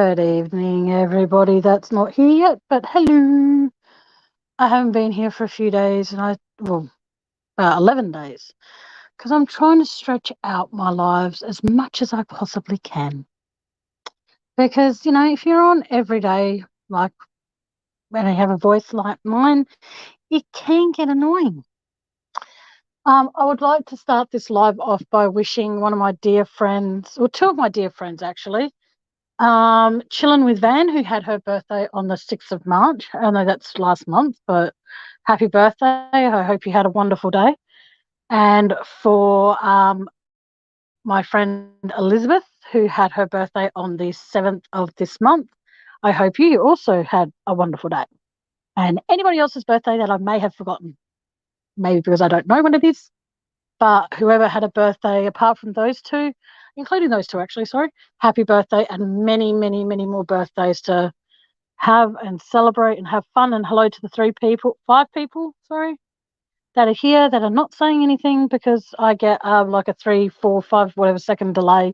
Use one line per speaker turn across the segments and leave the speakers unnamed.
Good evening, everybody that's not here yet, but hello. I haven't been here for a few days, and well, 11 days, because I'm trying to stretch out my lives as much as I possibly can. Because, if you're on every day, like when I have a voice like mine, it can get annoying. I would like to start this live off by wishing one of my dear friends, or two of my dear friends actually, chilling with Van, who had her birthday on the 6th of March. I know that's last month, but happy birthday. I hope you had a wonderful day. And for my friend Elizabeth, who had her birthday on the 7th of this month, I hope you also had a wonderful day. And anybody else's birthday that I may have forgotten, maybe because I don't know when it is, but whoever had a birthday apart from those two, including those two actually, sorry, happy birthday and many, many, many more birthdays to have and celebrate and have fun. And hello to the five people, sorry, that are here that are not saying anything, because I get like a 3, 4, 5, whatever second delay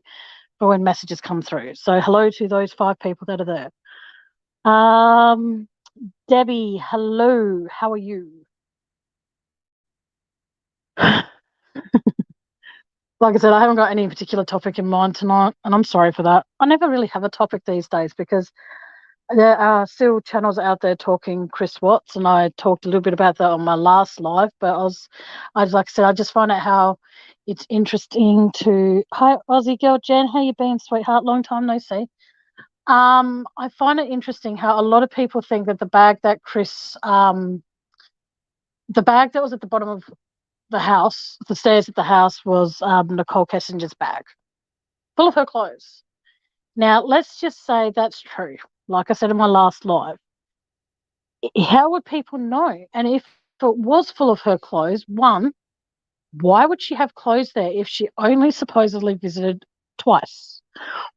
for when messages come through. So hello to those 5 people that are there. Debbie, hello, how are you? Like I said, I haven't got any particular topic in mind tonight, and I'm sorry for that. I never really have a topic these days because there are still channels out there talking Chris Watts, and I talked a little bit about that on my last live. But like I said, I just find out how it's interesting to. Hi, Aussie girl Jen, how you been, sweetheart? Long time no see. I find it interesting how a lot of people think that the bag that the bag that was at the bottom of the house, the stairs at the house, was Nicole Kessinger's bag, full of her clothes. Now, let's just say that's true. Like I said in my last live, how would people know? And if it was full of her clothes, one, why would she have clothes there if she only supposedly visited twice?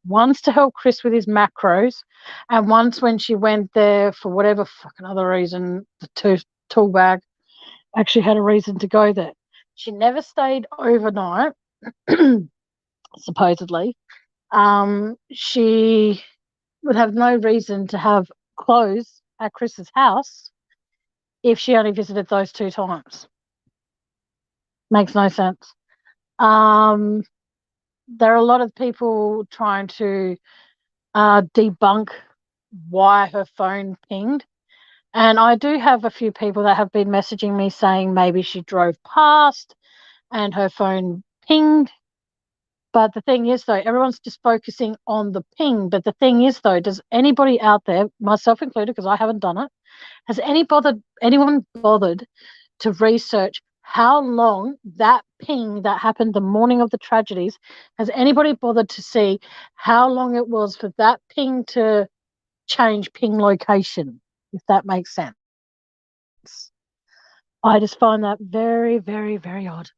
Once to help Chris with his macros, and once when she went there for whatever fucking other reason, the tool bag actually had a reason to go there. She never stayed overnight, supposedly. She would have no reason to have clothes at Chris's house if she only visited those 2 times. Makes no sense. There are a lot of people trying to debunk why her phone pinged. And I do have a few people that have been messaging me saying maybe she drove past and her phone pinged. But the thing is, though, everyone's just focusing on the ping. But the thing is, though, does anybody out there, myself included, because I haven't done it, has anyone bothered to research how long that ping that happened the morning of the tragedies, has anybody bothered to see how long it was for that ping to change ping location, if that makes sense? I just find that very, very, very odd.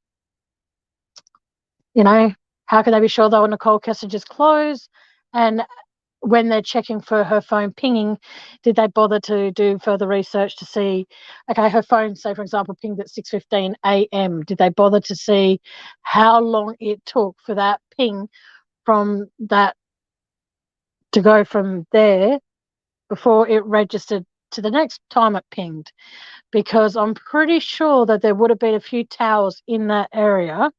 How can they be sure they were Nicole Kessinger's clothes? And when they're checking for her phone pinging, did they bother to do further research to see, okay, her phone, say, for example, pinged at 6:15 a.m. Did they bother to see how long it took for that ping from that to go from there before it registered to the next time it pinged? Because I'm pretty sure that there would have been a few towers in that area.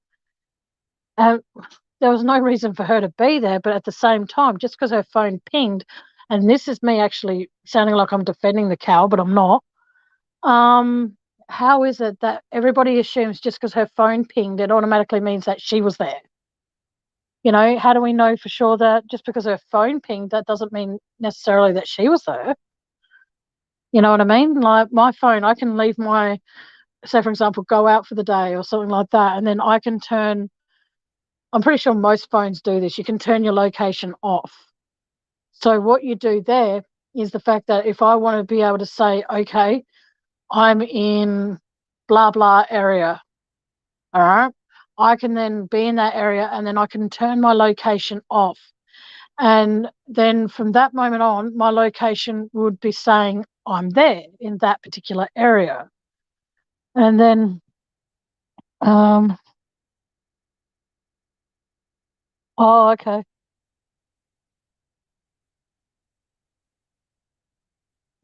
There was no reason for her to be there, but at the same time, just because her phone pinged, and this is me actually sounding like I'm defending the cow, but I'm not. How is it that everybody assumes just because her phone pinged, it automatically means that she was there? How do we know for sure that just because her phone pinged, that doesn't mean necessarily that she was there? You know what I mean? Like my phone, I can leave say for example, go out for the day or something like that, and then I can I'm pretty sure most phones do this. You can turn your location off. So what you do there is the fact that if I want to be able to say, okay, I'm in blah, blah area, all right, I can then be in that area and then I can turn my location off. And then from that moment on, my location would be saying I'm there in that particular area. And then, oh, okay.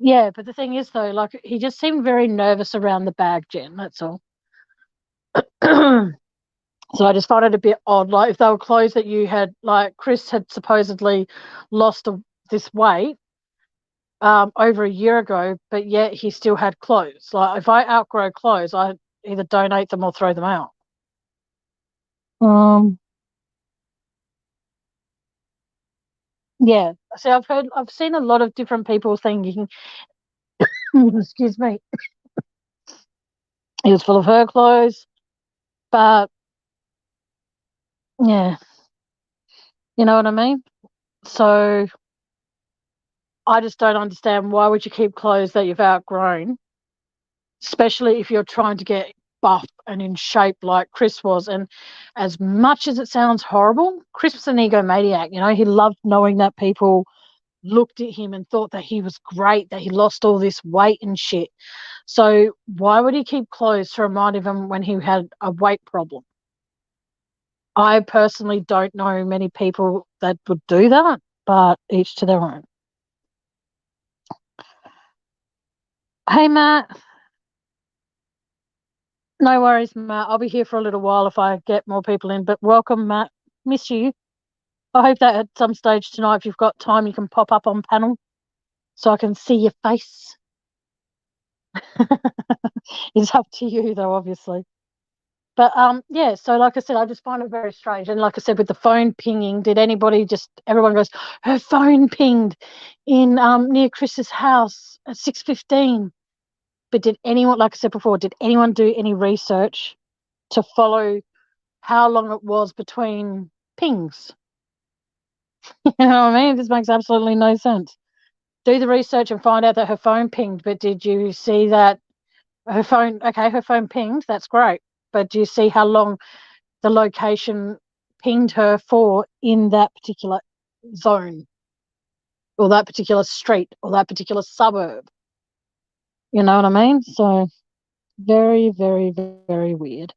Yeah, but the thing is though, like he just seemed very nervous around the bag, Jen. That's all. So I just find it a bit odd. Like if they were clothes that you had, like Chris had supposedly lost this weight over a year ago, but yet he still had clothes. Like if I outgrow clothes, I either donate them or throw them out. Um, yeah. See, I've seen a lot of different people thinking, excuse me, he was full of her clothes, but yeah, you know what I mean? So I just don't understand why would you keep clothes that you've outgrown, especially if you're trying to get buff and in shape like Chris was. And as much as it sounds horrible, Chris was an egomaniac. You know, he loved knowing that people looked at him and thought that he was great, that he lost all this weight and shit. So why would he keep clothes to remind him when he had a weight problem? I personally don't know many people that would do that, but each to their own. Hey, Matt. No worries, Matt. I'll be here for a little while if I get more people in. But welcome, Matt. Miss you. I hope that at some stage tonight, if you've got time, you can pop up on panel so I can see your face. It's up to you, though, obviously. But yeah. So like I said, I just find it very strange. And like I said, with the phone pinging, did anybody just everyone goes, her phone pinged in near Chris's house at 6:15. But did anyone, like I said before, did anyone do any research to follow how long it was between pings? You know what I mean? This makes absolutely no sense. Do the research and find out that her phone pinged, but did you see that her phone pinged, that's great. But do you see how long the location pinged her for in that particular zone or that particular street or that particular suburb? You know what I mean? So very, very, very weird.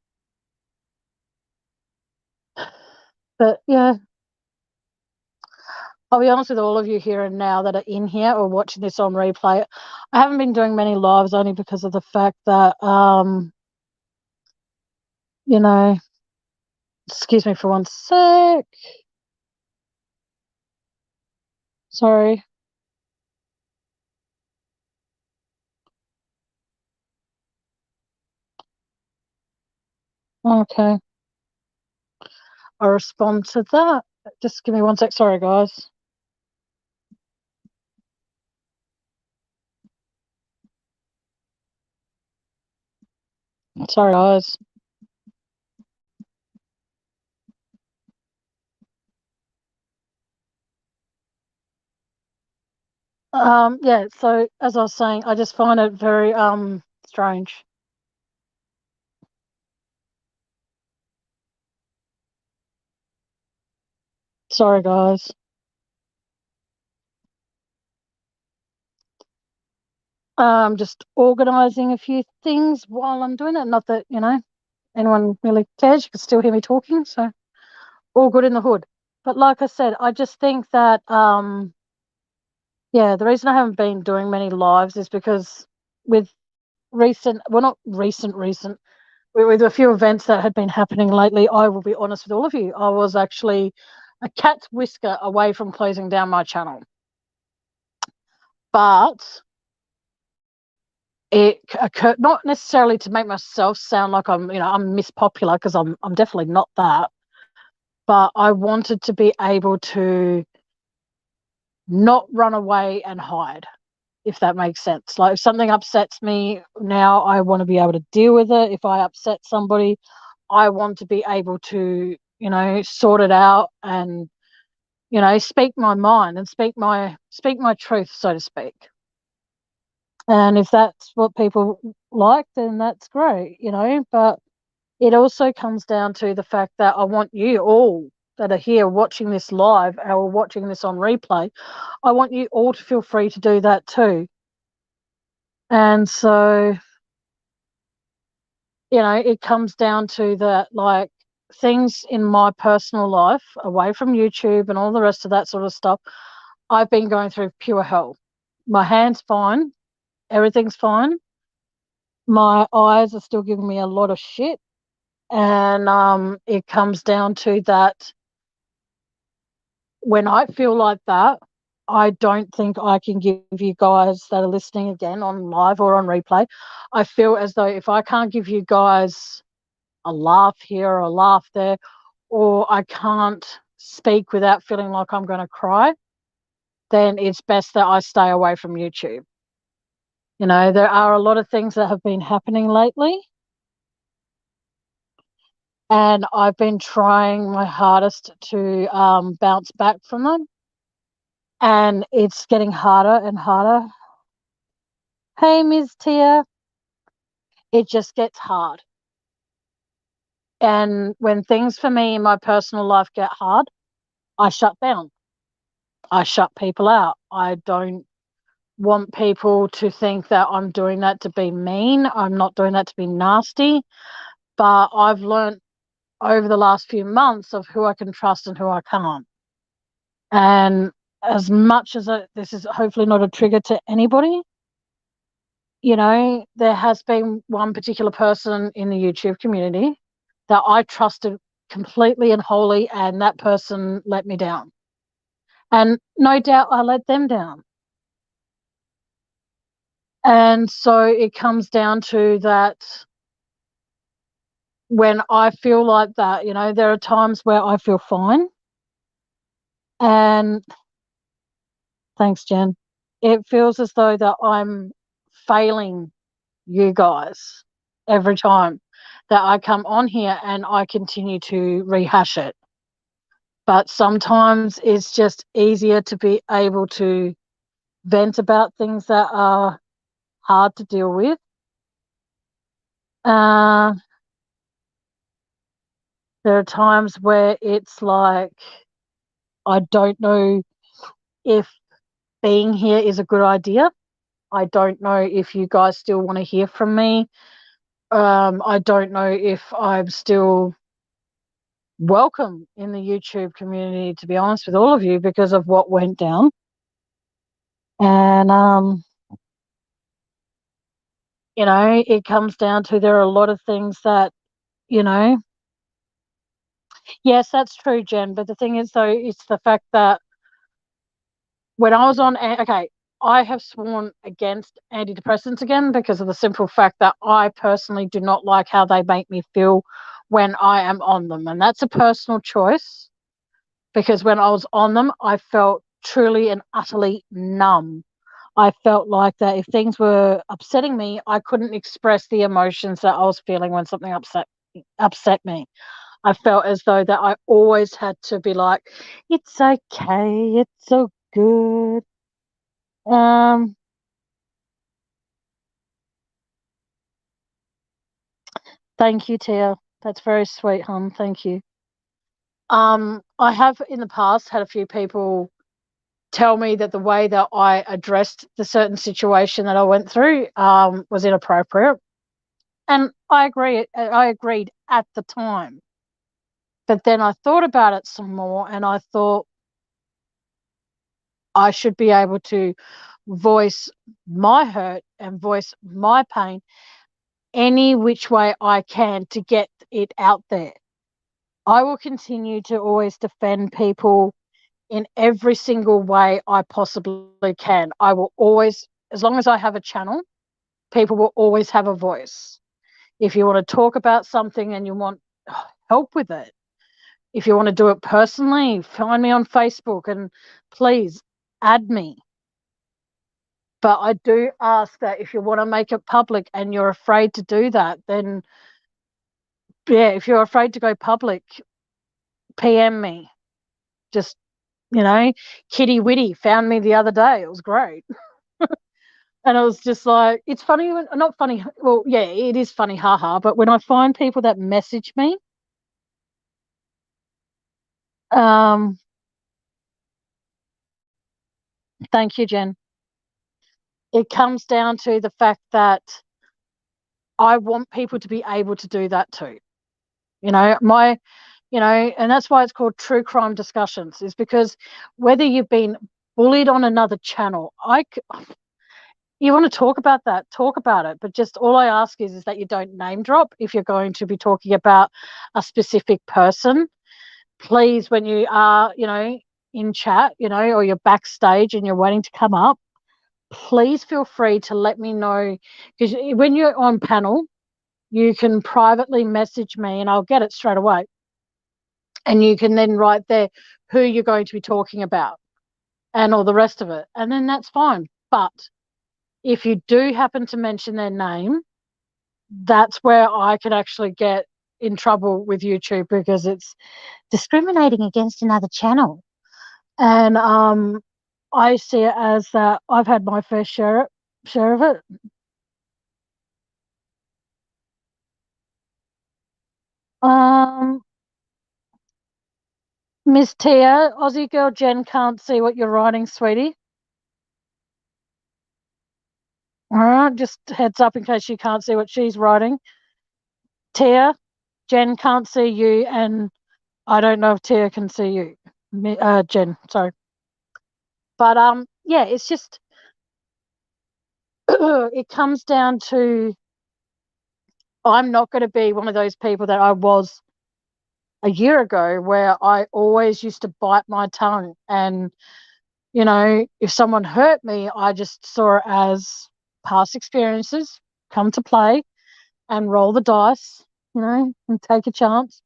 But yeah, I'll be honest with all of you here and now that are in here or watching this on replay. I haven't been doing many lives only because of the fact that, you know, excuse me for one sec. Sorry. Okay. I'll respond to that. Just give me one sec. Sorry, guys. Sorry, guys. Yeah, so as I was saying, I just find it very strange. Sorry, guys. Just organizing a few things while I'm doing it. Not that, anyone really cares. You can still hear me talking, so all good in the hood. But like I said, I just think that yeah, the reason I haven't been doing many lives is because with not recent, with a few events that had been happening lately, I will be honest with all of you, I was actually a cat's whisker away from closing down my channel. But it occurred not necessarily to make myself sound like I'm Miss Popular, because I'm definitely not that. But I wanted to be able to not run away and hide, if that makes sense. Like if something upsets me now, I want to be able to deal with it. If I upset somebody, I want to be able to, sort it out and, speak my mind and speak my truth, so to speak. And if that's what people like, then that's great, but it also comes down to the fact that I want you all that are here watching this live or watching this on replay, I want you all to feel free to do that too. And so, it comes down to that, like, things in my personal life away from YouTube and all the rest of that sort of stuff, I've been going through pure hell. My hand's fine. everything's fine. My eyes are still giving me a lot of shit. And it comes down to that when I feel like that, I don't think I can give you guys that are listening again on live or on replay. I feel as though if I can't give you guys a laugh here or a laugh there, or I can't speak without feeling like I'm going to cry, then it's best that I stay away from YouTube. You know, there are a lot of things that have been happening lately, and I've been trying my hardest to bounce back from them, and it's getting harder and harder. Hey, Ms. Tia, it just gets hard. And when things for me in my personal life get hard, I shut down. I shut people out. I don't want people to think that I'm doing that to be mean. I'm not doing that to be nasty. But I've learned over the last few months of who I can trust and who I can't. And as much as this is hopefully not a trigger to anybody, you know, there has been one particular person in the YouTube community that I trusted completely and wholly, and that person let me down. And no doubt I let them down. And so it comes down to that when I feel like that, you know, there are times where I feel fine. And thanks, Jen. It feels as though that I'm failing you guys every time that I come on here and I continue to rehash it. But sometimes it's just easier to be able to vent about things that are hard to deal with. There are times where it's like, I don't know if being here is a good idea. I don't know if you guys still want to hear from me. I don't know if I'm still welcome in the YouTube community, to be honest with all of you, because of what went down. And, you know, it comes down to there are a lot of things that, you know, yes, that's true, Jen. But the thing is, though, it's the fact that when I was on, okay, I have sworn against antidepressants again because of the simple fact that I personally do not like how they make me feel when I am on them. And that's a personal choice because when I was on them, I felt truly and utterly numb. I felt like that if things were upsetting me, I couldn't express the emotions that I was feeling when something upset me. I felt as though that I always had to be like, it's okay, it's so good. Thank you, Tia. That's very sweet, hon. Thank you. I have in the past had a few people tell me that the way that I addressed the certain situation that I went through was inappropriate. And I agree. I agreed at the time. But then I thought about it some more and I thought I should be able to voice my hurt and voice my pain any which way I can to get it out there. I will continue to always defend people in every single way I possibly can. I will always, as long as I have a channel, people will always have a voice. If you want to talk about something and you want help with it, if you want to do it personally, find me on Facebook and please add me. But I do ask that if you want to make it public and you're afraid to do that, then yeah, if you're afraid to go public, PM me. Just, you know, Kitty Witty found me the other day. It was great. And I was just like, it's funny, not funny. Well, yeah, it is funny, haha. But when I find people that message me, um, thank you, Jen. It comes down to the fact that I want people to be able to do that too. You know, and that's why it's called true crime discussions, is because whether you've been bullied on another channel, you want to talk about that, talk about it. But just all I ask is that you don't name drop if you're going to be talking about a specific person. Please, when you are, in chat, or you're backstage and you're waiting to come up, please feel free to let me know, because when you're on panel, you can privately message me and I'll get it straight away. And you can then write there who you're going to be talking about and all the rest of it. And then that's fine. But if you do happen to mention their name, that's where I could actually get in trouble with YouTube, because it's discriminating against another channel. And I see it as that I've had my fair share of it. Miss Tia, Aussie girl Jen can't see what you're writing, sweetie. All right, just heads up in case you can't see what she's writing. Tia, Jen can't see you, and I don't know if Tia can see you. Jen, sorry. But yeah, it's just it comes down to, I'm not going to be one of those people that I was a year ago, where I always used to bite my tongue. And, if someone hurt me, I just saw it as past experiences come to play and roll the dice, and take a chance.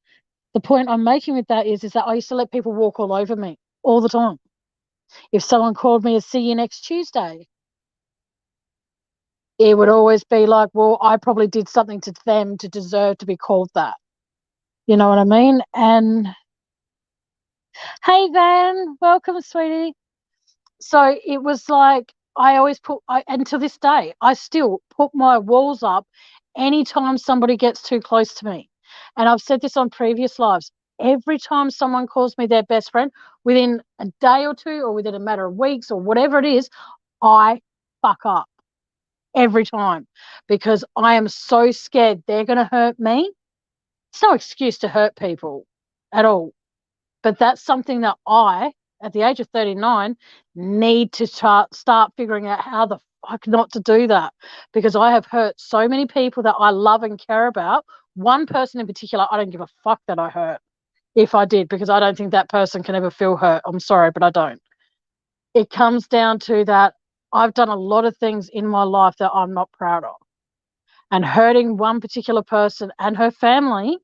The point I'm making with that is that I used to let people walk all over me all the time. If someone called me a see you next Tuesday, it would always be like, well, I probably did something to them to deserve to be called that. You know what I mean? And hey, Van, welcome, sweetie. So it was like, I always and to this day, I still put my walls up anytime somebody gets too close to me. And I've said this on previous lives. Every time someone calls me their best friend, within a day or two or within a matter of weeks or whatever it is, I fuck up every time, because I am so scared they're going to hurt me. It's no excuse to hurt people at all. But that's something that I, at the age of 39, need to start figuring out how the fuck not to do that, because I have hurt so many people that I love and care about. One person in particular, I don't give a fuck that I hurt if I did, because I don't think that person can ever feel hurt. I'm sorry, but I don't. It comes down to that I've done a lot of things in my life that I'm not proud of. And hurting one particular person and her family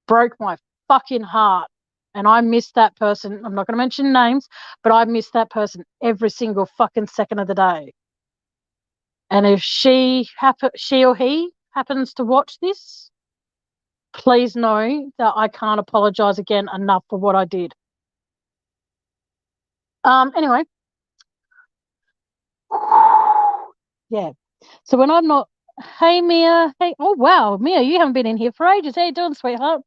broke my fucking heart. And I miss that person. I'm not going to mention names, but I miss that person every single fucking second of the day. And if she or he happens to watch this, please know that I can't apologize again enough for what I did. Anyway. Yeah. So when I'm not, hey Mia, hey, oh wow, Mia, you haven't been in here for ages. How you doing, sweetheart?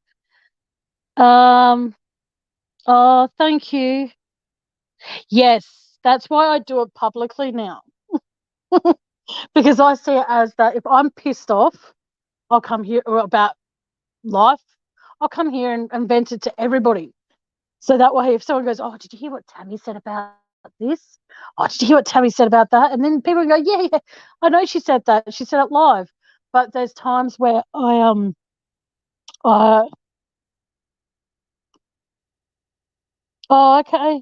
Oh, thank you. Yes, that's why I do it publicly now. Because I see it as that if I'm pissed off, I'll come here about life. I'll come here and vent it to everybody. So that way, if someone goes, oh, did you hear what Tammy said about this? Oh, did you hear what Tammy said about that? And then people go, yeah, I know she said that. She said it live. But there's times where oh, okay.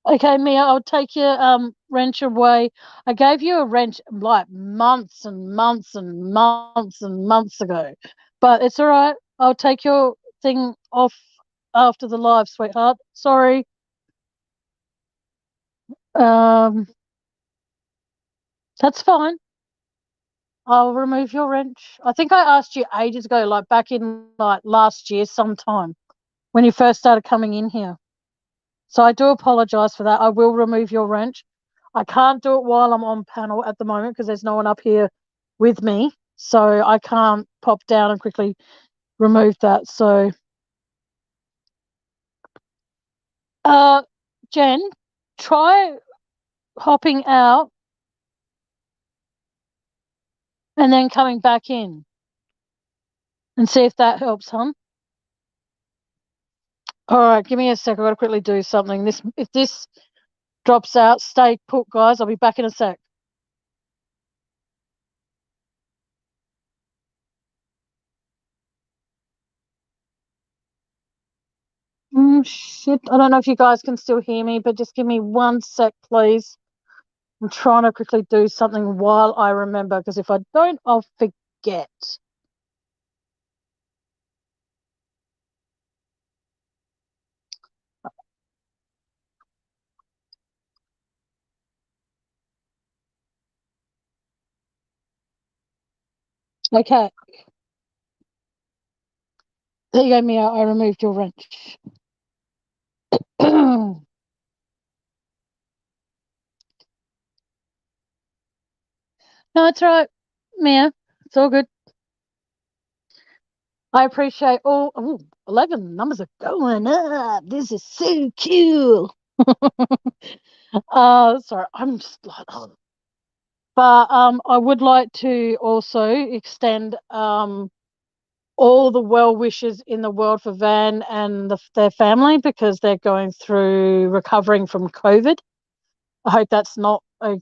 Okay, Mia, I'll take your wrench away. I gave you a wrench like months and months and months and months ago. But it's all right. I'll take your thing off after the live, sweetheart. Sorry. Um, that's fine. I'll remove your wrench. I think I asked you ages ago, like back in like last year sometime when you first started coming in here. So I do apologize for that. I will remove your wrench. I can't do it while I'm on panel at the moment because there's no one up here with me. So I can't pop down and quickly remove that. So, Jen, try hopping out and then coming back in and see if that helps, hon. All right, give me a sec. I've got to quickly do something. Drops out. Stay put, guys. I'll be back in a sec. Shit. I don't know if you guys can still hear me, but just give me 1 sec, please. I'm trying to quickly do something while I remember, because if I don't, I'll forget. Okay. There you go, Mia. I removed your wrench. No, it's all right, Mia. It's all good. I appreciate all. Ooh, 11 numbers are going up. This is so cool. Sorry, I'm just like, oh. But I would like to also extend all the well wishes in the world for Van and their family, because they're going through recovering from COVID. I hope that's not a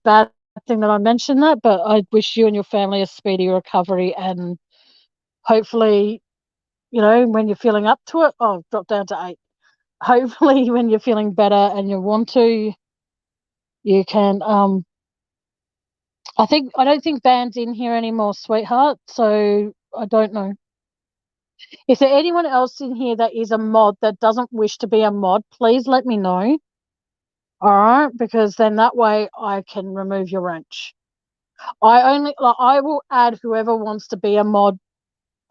bad thing that I mentioned that, but I wish you and your family a speedy recovery, and hopefully, when you're feeling up to it, oh, drop down to 8. Hopefully, when you're feeling better and you want to, you can. I don't think Van's in here anymore, sweetheart. So I don't know. Is there anyone else in here that is a mod that doesn't wish to be a mod? Please let me know. All right, because then that way I can remove your wrench. I will add whoever wants to be a mod.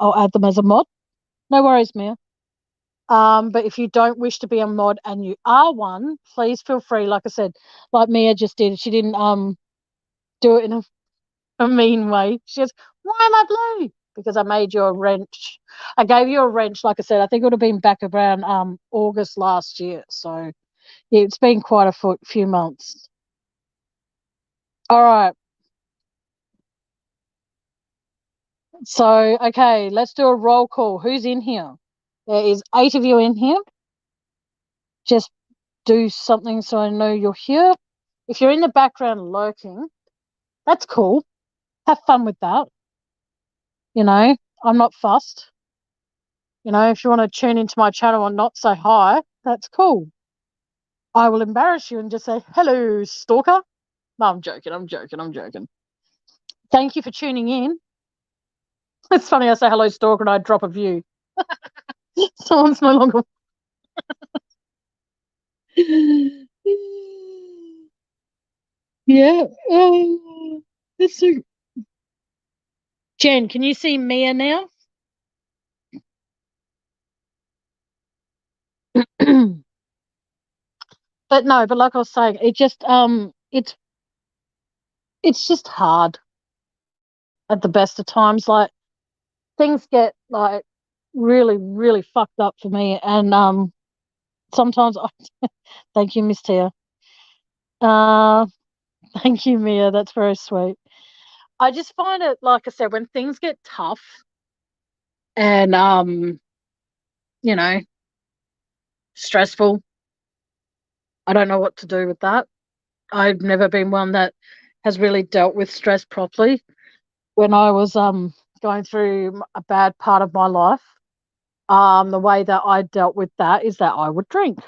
I'll add them as a mod. No worries, Mia. But if you don't wish to be a mod and you are one, please feel free. Like I said, like Mia just did. She didn't do it in a mean way. She goes, "Why am I blue?" Because I made you a wrench. I gave you a wrench. Like I said, I think it would have been back around August last year. So yeah, it's been quite a few months. All right. So okay, let's do a roll call. Who's in here? There is 8 of you in here. Just do something so I know you're here. If you're in the background lurking, that's cool. Have fun with that. I'm not fussed. If you want to tune into my channel and not say hi, that's cool. I will embarrass you and just say, hello, stalker. No, I'm joking. I'm joking. I'm joking. Thank you for tuning in. It's funny I say hello, stalker, and I drop a view. Someone's no longer. Yeah. That's so... Jen, can you see Mia now? But no, but like I was saying, it's just hard at the best of times. Like, things get like really, really fucked up for me, and sometimes thank you, Miss Tia. Uh, thank you, Mia. That's very sweet. I just find it, like I said, when things get tough and you know, stressful, I don't know what to do with that. I've never been one that has really dealt with stress properly. When I was going through a bad part of my life, the way that I dealt with that is that I would drink.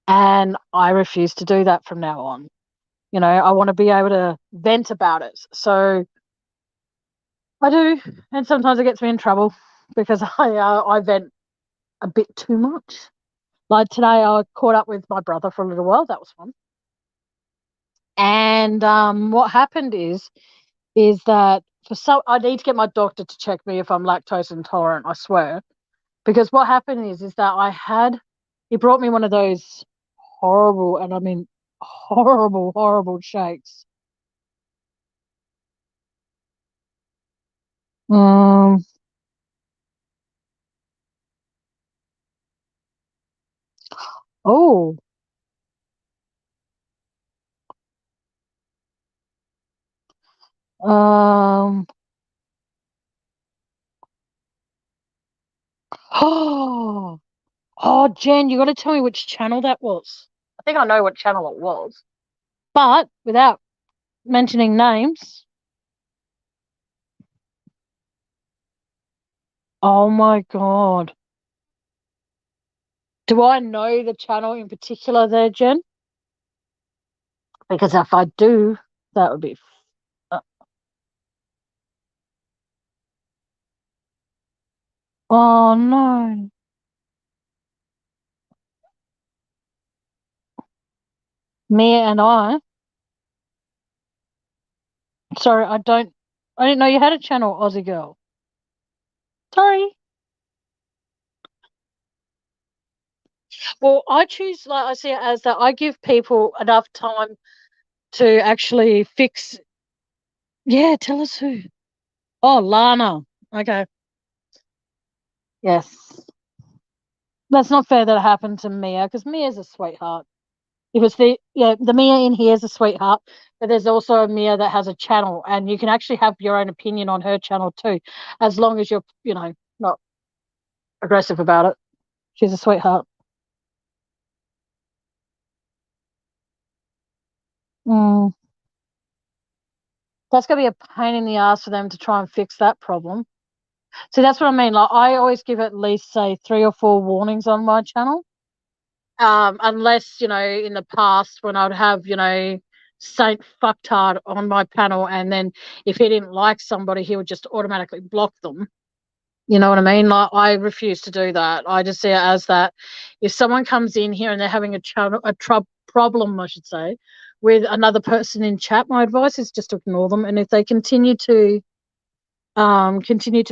And I refuse to do that from now on. I want to be able to vent about it. So I do, and sometimes it gets me in trouble because I vent a bit too much. Like today, I caught up with my brother for a little while. That was fun. And what happened is that I need to get my doctor to check me if I'm lactose intolerant. I swear, because what happened is that he brought me one of those horrible, and I mean horrible, horrible shakes. Um. Oh. Um. Oh. Oh, Jen, you got to tell me which channel that was. I think I know what channel it was. But without mentioning names, oh my God. Do I know the channel in particular there, Jen? Because if I do, that would be. Uh, oh no. Mia and I. Sorry, I don't. I didn't know you had a channel, Aussie Girl. Sorry. Well, I choose, like, I see it as that I give people enough time to actually fix. Yeah, tell us who. Oh, Lana. Okay. Yes. That's not fair that it happened to Mia because Mia's a sweetheart. It was the Mia in here is a sweetheart, but there's also a Mia that has a channel, and you can actually have your own opinion on her channel too, as long as you're not aggressive about it. She's a sweetheart. Mm. That's gonna be a pain in the ass for them to try and fix that problem. See, that's what I mean. Like, I always give at least say 3 or 4 warnings on my channel. Unless, in the past when I'd have, Saint Fucktard on my panel, and then if he didn't like somebody, he would just automatically block them. You know what I mean? Like, I refuse to do that. I just see it as that if someone comes in here and they're having problem, I should say, with another person in chat, my advice is just to ignore them. And if they continue to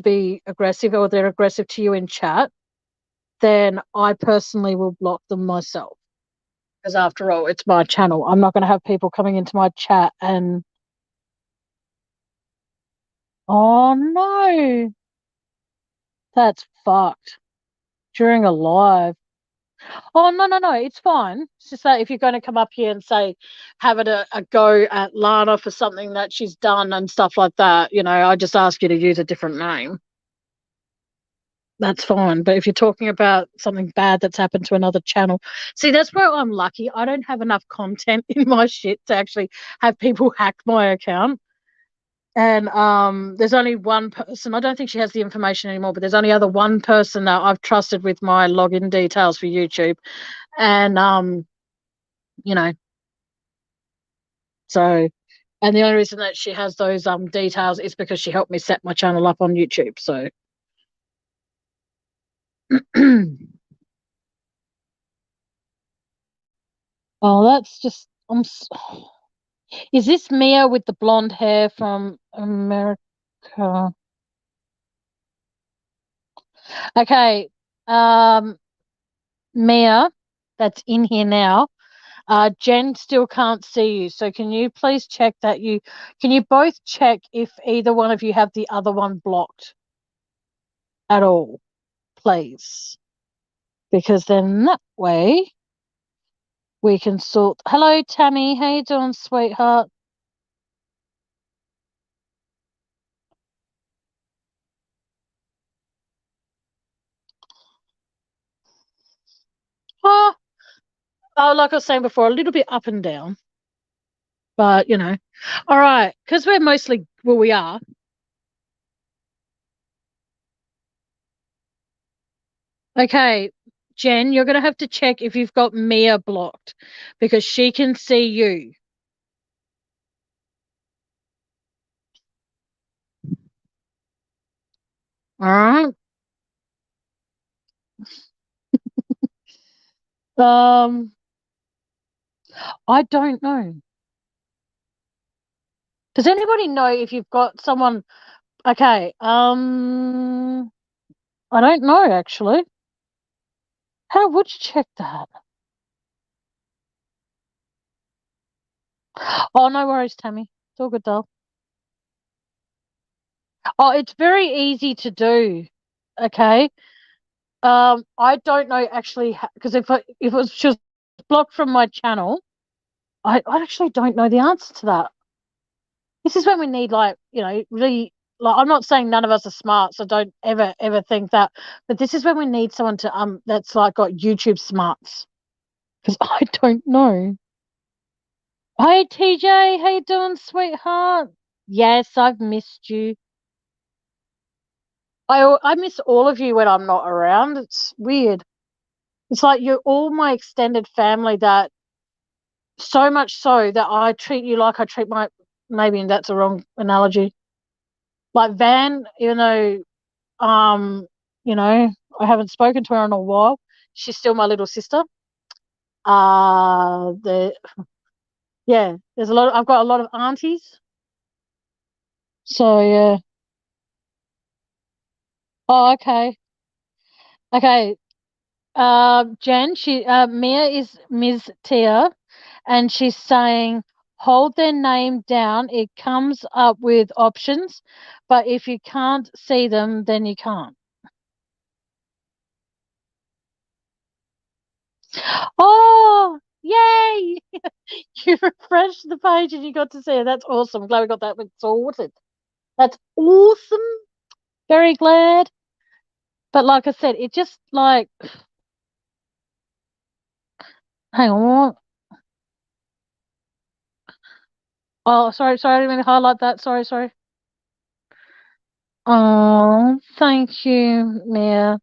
be aggressive, or they're aggressive to you in chat, then I personally will block them myself. Because after all, it's my channel. I'm not going to have people coming into my chat and, oh no, that's fucked during a live. Oh, no, no, no, it's fine. It's just that if you're going to come up here and say, have it a go at Lana for something that she's done and stuff like that, I just ask you to use a different name. That's fine. But if you're talking about something bad that's happened to another channel, see, that's where I'm lucky. I don't have enough content in my shit to actually have people hack my account. And there's only one person. I don't think she has the information anymore, but there's only one person that I've trusted with my login details for YouTube. And you know, so, and the only reason that she has those details is because she helped me set my channel up on YouTube. So oh, that's just is this Mia with the blonde hair from America? Okay. Mia, that's in here now. Jen still can't see you, so can you please check that can you both check if either one of you have the other one blocked at all, please? Because then that way we can sort. Hello, Tammy. How you doing, sweetheart? Oh, like I was saying before, a little bit up and down, but all right, because we're mostly we are. Okay, Jen, you're gonna have to check if you've got Mia blocked because she can see you. All right. I don't know. Does anybody know if you've got someone? Okay. I don't know actually. How would you check that? Oh, no worries, Tammy. It's all good, doll. Oh, it's very easy to do. Okay. I don't know actually because if it was just blocked from my channel, I actually don't know the answer to that. This is when we need, like, really, like, I'm not saying none of us are smart, so don't ever think that, but this is when we need someone to that's like got YouTube smarts. because I don't know. Hey TJ, how you doing, sweetheart? Yes, I've missed you. I miss all of you when I'm not around. It's weird. It's like you're all my extended family that so much so that I treat you like I treat my, maybe that's a wrong analogy. Like Van, even though you know, I haven't spoken to her in a while, she's still my little sister. The Yeah, there's a lot I've got a lot of aunties. So yeah. Oh, okay. Okay. Jen, Mia is Ms. Tia, and she's saying, hold their name down. It comes up with options, but if you can't see them, then you can't. Oh, yay! You refreshed the page and you got to see it. That's awesome. Glad we got that sorted. That's awesome. Very glad. But like I said, it just like, hang on. Oh, sorry, I didn't mean to highlight that. Sorry. Oh, thank you, Mia.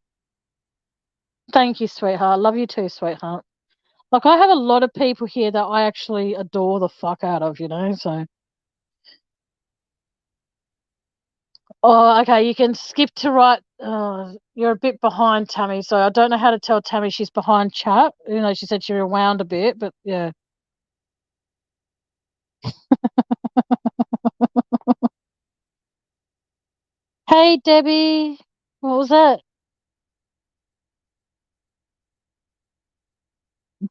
Thank you, sweetheart. Love you too, sweetheart. Like, I have a lot of people here that I actually adore the fuck out of, so. Oh, okay, you can skip to right. You're a bit behind, Tammy, so I don't know how to tell Tammy she's behind chat. She said she rewound a bit, but yeah. Hey, Debbie. What was that?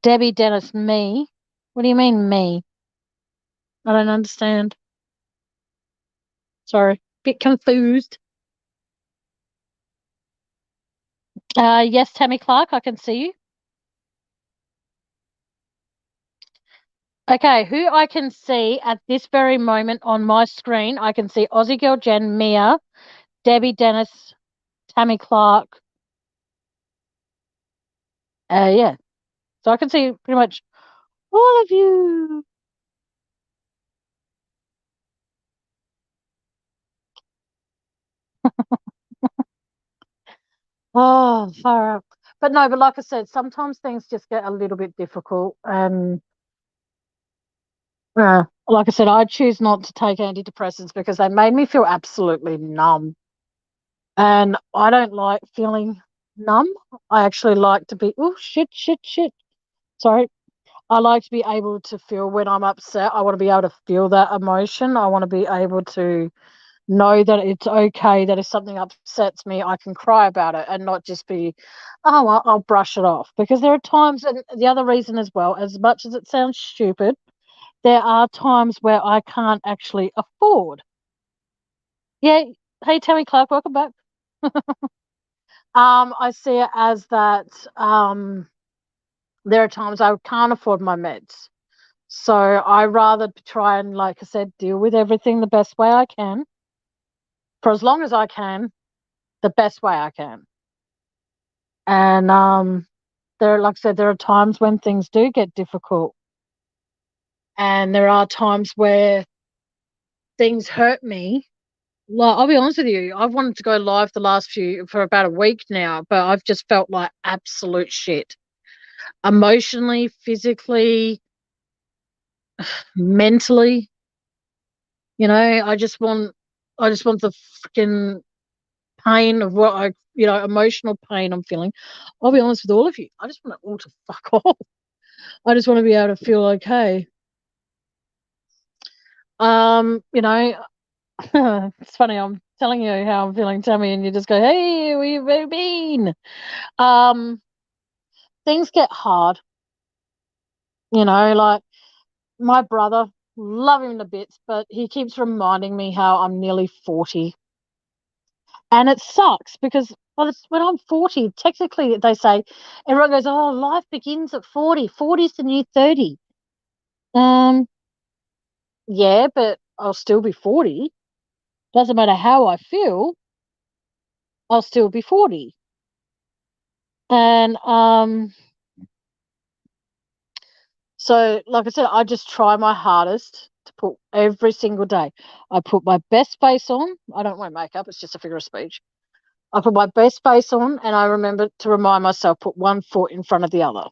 Debbie Dennis, me? What do you mean, me? I don't understand. Sorry. Bit confused. Yes, Tammy Clark, I can see you. Okay, who I can see at this very moment on my screen, I can see Aussie Girl Jen, Mia, Debbie Dennis, Tammy Clark. Yeah. So I can see pretty much all of you. Oh, far out. But no, but like I said, sometimes things just get a little bit difficult. And like I said, I choose not to take antidepressants because they made me feel absolutely numb. And I don't like feeling numb. I actually like to be, oh, shit. Sorry. I like to be able to feel when I'm upset. I want to be able to feel that emotion. I want to be able to know that it's okay, that if something upsets me, I can cry about it and not just be, oh, well, I'll brush it off. Because there are times, and the other reason as well, as much as it sounds stupid, there are times where I can't actually afford. Yeah. Hey, Tammy Clark, welcome back. I see it as that there are times I can't afford my meds. So I rather try and, like I said, deal with everything the best way I can for as long as I can, the best way I can. And like I said, there are times when things do get difficult, and there are times where things hurt me. Like, I'll be honest with you, I've wanted to go live for about a week now, but I've just felt like absolute shit, emotionally, physically, mentally. I just want the freaking pain of emotional pain I'm feeling. I'll be honest with all of you. I just want it all to fuck off. I just want to be able to feel okay. You know, it's funny. I'm telling you how I'm feeling, Tammy, and you just go, "Hey, where you been?" Um, things get hard. Like my brother, love him to bits, but he keeps reminding me how I'm nearly 40. And it sucks because when I'm 40, technically they say, everyone goes, oh, life begins at 40. 40 is the new 30. Um, yeah, but I'll still be 40. Doesn't matter how I feel, I'll still be 40. And So, like I said, I just try my hardest to put every single day. I put my best face on. I don't wear makeup, it's just a figure of speech. I put my best face on and I remember to remind myself, put one foot in front of the other.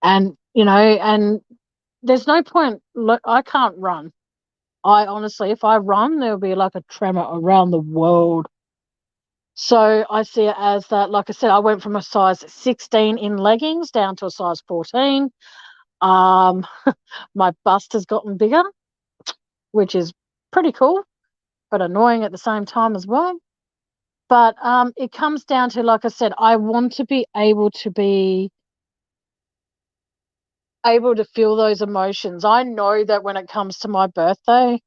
And, and there's no point. Look, I can't run. I honestly, if I run, there'll be like a tremor around the world. So I see it as that, like I said, I went from a size 16 in leggings down to a size 14. Um, my bust has gotten bigger, which is pretty cool, but annoying at the same time as well. But it comes down to, like I said, I want to be able to feel those emotions. I know that when it comes to my birthday,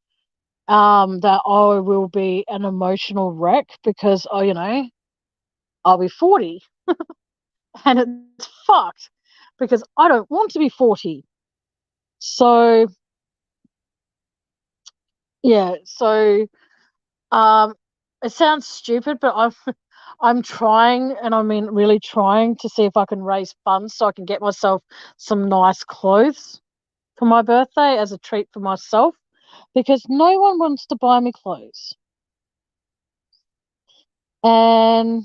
that I will be an emotional wreck because, I'll be 40 and it's fucked because I don't want to be 40. So, yeah, so um, it sounds stupid, but I'm trying, and I mean really trying to see if I can raise funds so I can get myself some nice clothes for my birthday as a treat for myself because no one wants to buy me clothes. And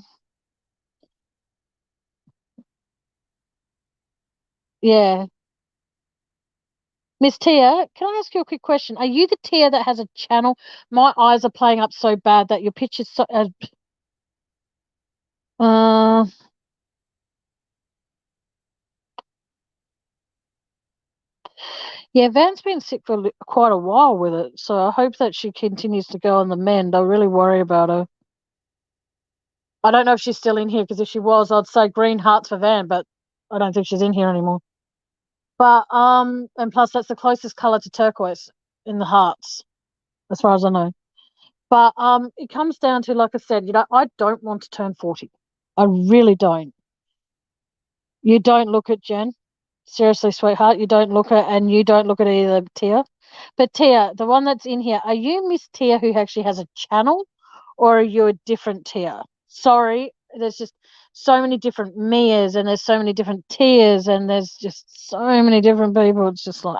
yeah, Miss Tia, can I ask you a quick question? Are you the Tia that has a channel? My eyes are playing up so bad that your picture's so. Uh, yeah, Van's been sick for quite a while with it, so I hope that she continues to go on the mend. I really worry about her. I don't know if she's still in here because if she was, I'd say green hearts for Van, but I don't think she's in here anymore. But and plus that's the closest color to turquoise in the hearts, as far as I know. But it comes down to, like I said, I don't want to turn 40. I really don't. You don't look at Jen. Seriously, sweetheart, you don't look at, and you don't look at either Tia. But Tia, the one that's in here, are you Miss Tia who actually has a channel, or are you a different Tia? Sorry, there's just so many different Mias, and there's so many different Tias, and there's just so many different people. It's just like,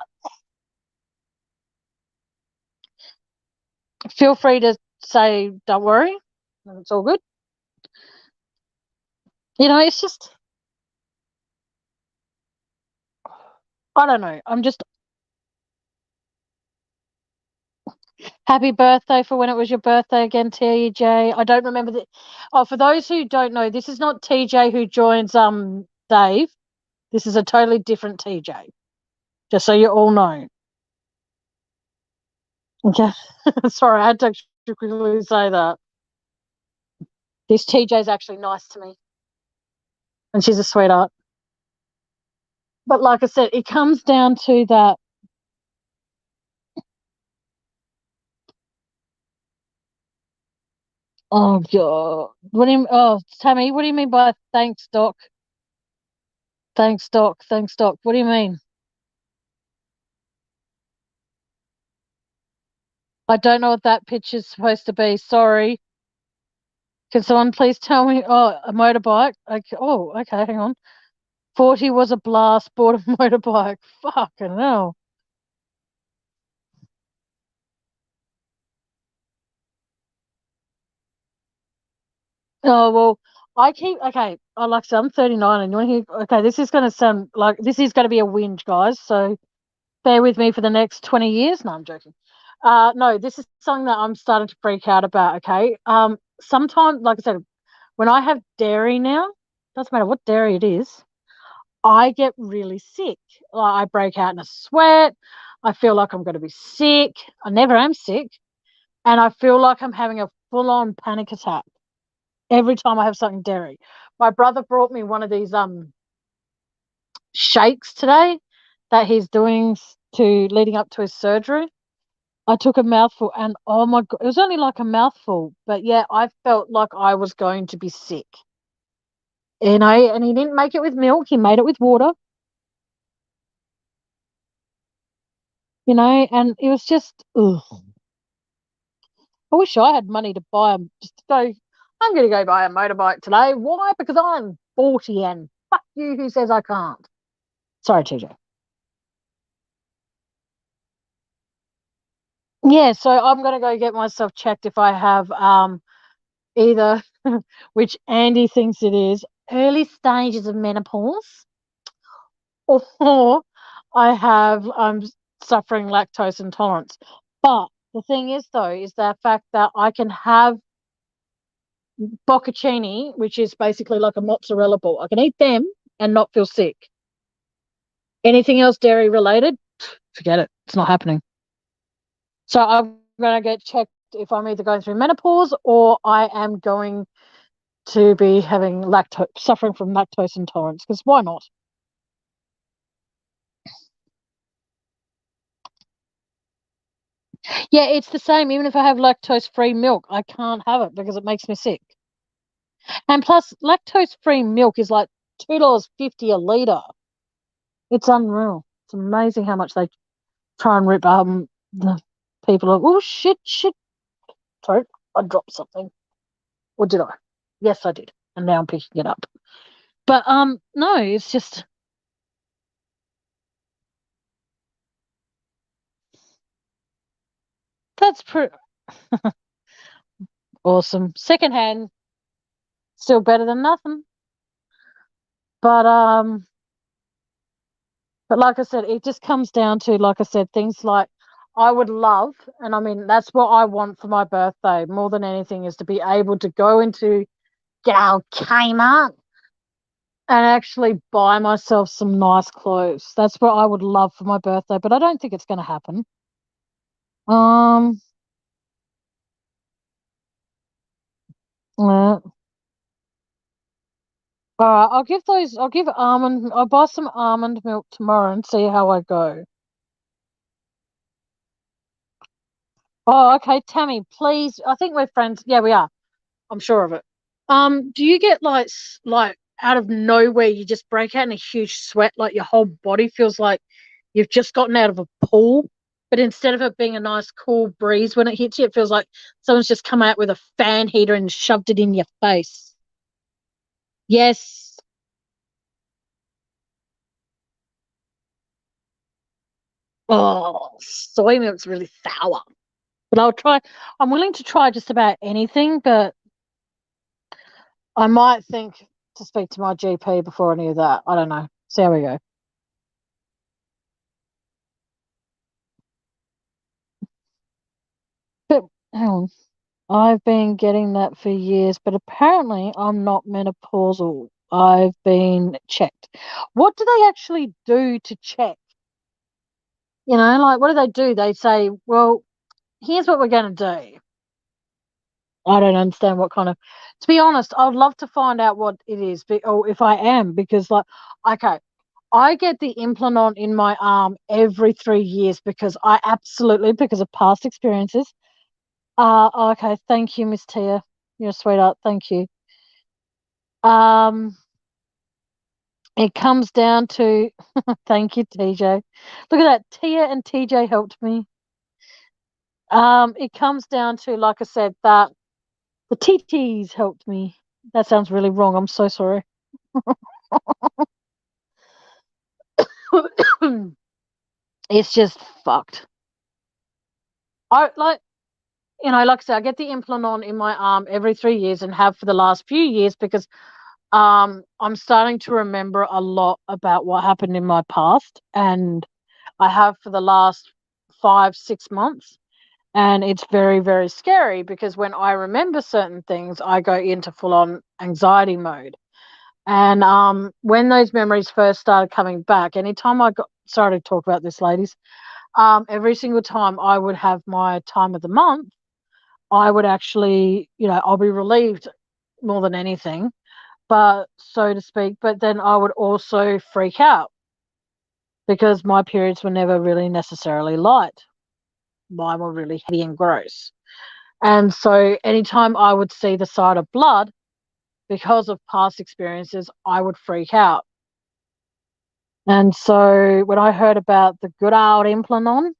feel free to say, don't worry, it's all good. It's just, I don't know. I'm just happy birthday for when it was your birthday again, TJ. I don't remember the. Oh, for those who don't know, this is not TJ who joins Dave. This is a totally different TJ. Just so you all know. Okay. Sorry, I had to quickly say that. This TJ is actually nice to me, and she's a sweetheart. But like I said, it comes down to that. Oh God, what do you? Oh, Tammy, what do you mean by thanks, Doc? Thanks, Doc. Thanks, Doc. What do you mean? I don't know what that picture's supposed to be. Sorry. Can someone please tell me? Oh, a motorbike. Okay. Oh, okay. Hang on. 40 was a blast. Bought a motorbike. Fucking hell. Oh, well, okay. Like I said, I'm 39 and you want to hear, okay, this is going to sound like, this is going to be a whinge, guys. So bear with me for the next 20 years. No, I'm joking. No, this is something that I'm starting to freak out about. Okay. Sometimes, like I said, when I have dairy now, doesn't matter what dairy it is, I get really sick. Like I break out in a sweat. I feel like I'm going to be sick. I never am sick. And I feel like I'm having a full on panic attack every time I have something dairy. My brother brought me one of these shakes today that he's doing to leading up to his surgery. I took a mouthful and oh my God, it was only like a mouthful, but yeah, I felt like I was going to be sick. And he didn't make it with milk, he made it with water. And it was just, ugh. I wish I had money to buy them. Just to go, I'm going to go buy a motorbike today. Why? Because I'm 40 and fuck you who says I can't. Sorry, TJ. Yeah, so I'm gonna go get myself checked if I have either which Andy thinks it is, early stages of menopause, or I have suffering lactose intolerance. But the thing is though, is the fact that I can have bocconcini, which is basically like a mozzarella ball. I can eat them and not feel sick. Anything else dairy related, forget it. It's not happening. So I'm going to get checked if I'm either going through menopause or I am going to be having suffering from lactose intolerance. Because why not? Yeah, it's the same. Even if I have lactose-free milk, I can't have it because it makes me sick. And plus, lactose-free milk is like $2.50 a litre. It's unreal. It's amazing how much they try and rip the people of. Oh shit! Sorry, I dropped something. Or did I? Yes, I did. And now I'm picking it up. But no, it's just that's pretty awesome. Secondhand, still better than nothing. But but like I said, it just comes down to, like I said, things like I would love, and I mean that's what I want for my birthday more than anything, is to be able to go into Gal Kmart and actually buy myself some nice clothes. That's what I would love for my birthday, but I don't think it's going to happen. Um, yeah. All right, I'll buy some almond milk tomorrow and see how I go. Oh, okay, Tammy, please. I think we're friends. Yeah, we are. I'm sure of it. Do you get like like out of nowhere you just break out in a huge sweat, like your whole body feels like you've just gotten out of a pool, but instead of it being a nice cool breeze when it hits you, it feels like someone's just come out with a fan heater and shoved it in your face. Yes. Oh, soy milk's really sour. But I'll try. I'm willing to try just about anything, but I might think to speak to my GP before any of that. I don't know. See how we go. But hang on. I've been getting that for years, but apparently I'm not menopausal. I've been checked. What do they actually do to check? Like what do they do? They say, well, here's what we're going to do. I don't understand what kind of. To be honest, I'd love to find out what it is, or if I am, because like, okay, I get the implant in my arm every 3 years because I absolutely, because of past experiences. Okay, thank you, Miss Tia. You're a sweetheart. Thank you. Um, it comes down to thank you, TJ. Look at that. Tia and TJ helped me. It comes down to, like I said, that the TTs helped me. That sounds really wrong. I'm so sorry. It's just fucked. I like like I said, I get the implant in my arm every 3 years and have for the last few years because I'm starting to remember a lot about what happened in my past, and I have for the last 5, 6 months. And it's very, very scary because when I remember certain things, I go into full on anxiety mode. And when those memories first started coming back, anytime I got, sorry to talk about this, ladies, every single time I would have my time of the month, I would actually, I'll be relieved more than anything, but so to speak. But then I would also freak out because my periods were never really necessarily light. Mine were really heavy and gross. And so anytime I would see the sight of blood, because of past experiences, I would freak out. And so when I heard about the good old implant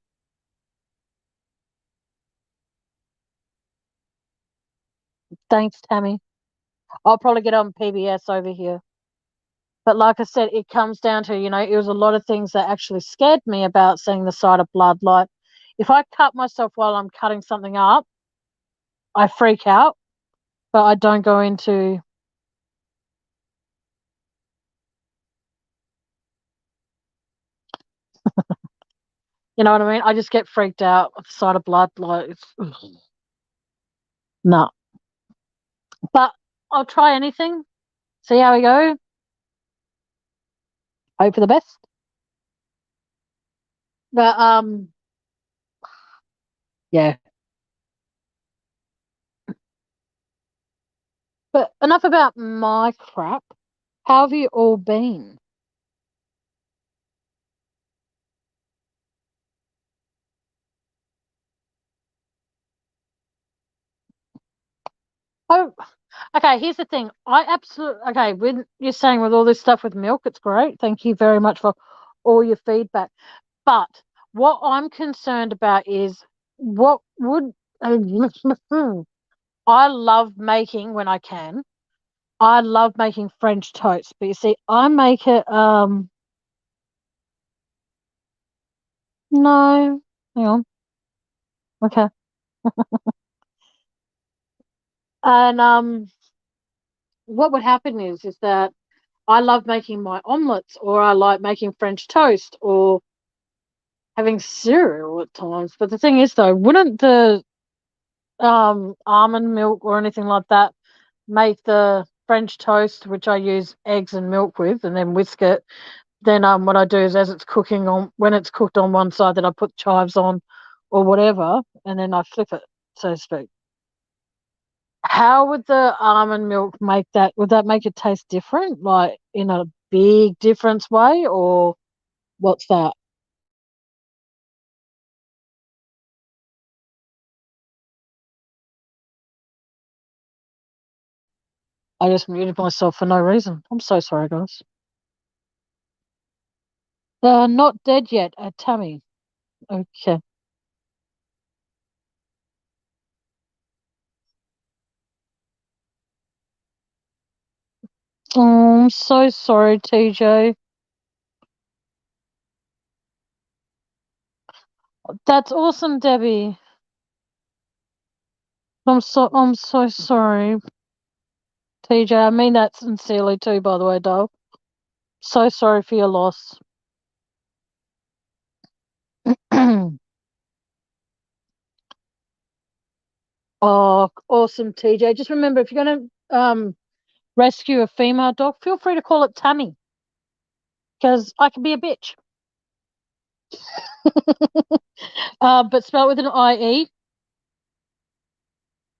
thanks, Tammy. I'll probably get on PBS over here. But like I said, it comes down to, it was a lot of things that actually scared me about seeing the sight of blood. Like If I cut myself while I'm cutting something up, I freak out, but I don't go into, you know what I mean? I just get freaked out at the sight of blood. Like, no. But I'll try anything, see how we go, hope for the best. But, yeah. But enough about my crap. How have you all been? Oh, okay. Here's the thing. I absolutely, okay. When you're saying with all this stuff with milk, it's great. Thank you very much for all your feedback. But what I'm concerned about is what would I love making when I can. I love making French toast, but you see, I make it. No, hang on. Okay, and what would happen is that I love making my omelets, or I like making French toast, or having cereal at times. But the thing is, though, wouldn't the almond milk or anything like that make the French toast, which I use eggs and milk with, and then whisk it? Then what I do is, as it's cooking on, when it's cooked on one side, then I put chives on, or whatever, and then I flip it, so to speak. How would the almond milk make that? Would that make it taste different, like in a big difference way, or what's that? I just muted myself for no reason. I'm so sorry, guys. Not dead yet. Tammy. Okay. Oh, I'm so sorry, TJ. That's awesome, Debbie. I'm so sorry, TJ. I mean that sincerely too, by the way, doll. So sorry for your loss. Oh, awesome, TJ. Just remember, if you're gonna rescue a female dog, feel free to call it Tammy, because I can be a bitch. But spell it with an IE,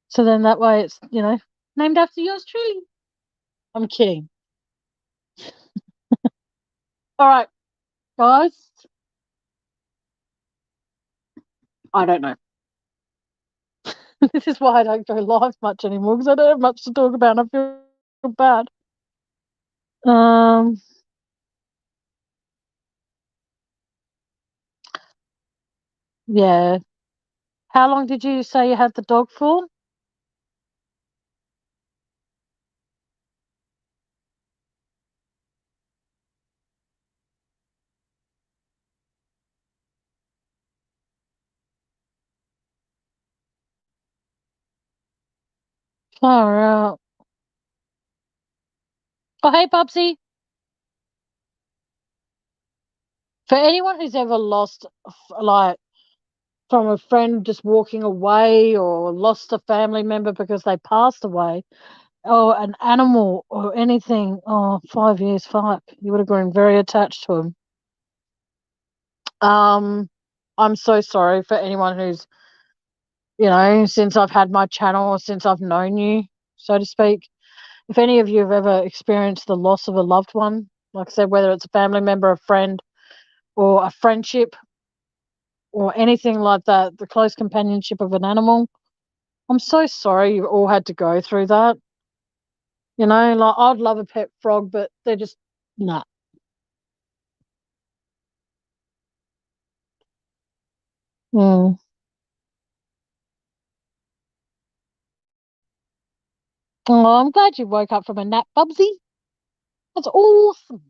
so then that way it's, named after yours truly. I'm kidding. All right, guys. I don't know. This is why I don't go live much anymore, because I don't have much to talk about and I feel bad. Um, yeah. How long did you say you had the dog for? Far out. Oh, hey, Bubsy. For anyone who's ever lost, like, from a friend just walking away, or lost a family member because they passed away, or an animal or anything, oh, 5 years, fuck. You would have grown very attached to him. Um, I'm so sorry for anyone who's, since I've had my channel, or since I've known you, so to speak. If any of you have ever experienced the loss of a loved one, like I said, whether it's a family member, a friend, or a friendship, or anything like that, the close companionship of an animal, I'm so sorry you all had to go through that. Like, I'd love a pet frog, but they're just, nah. Mm. Oh, I'm glad you woke up from a nap, Bubsy. That's awesome.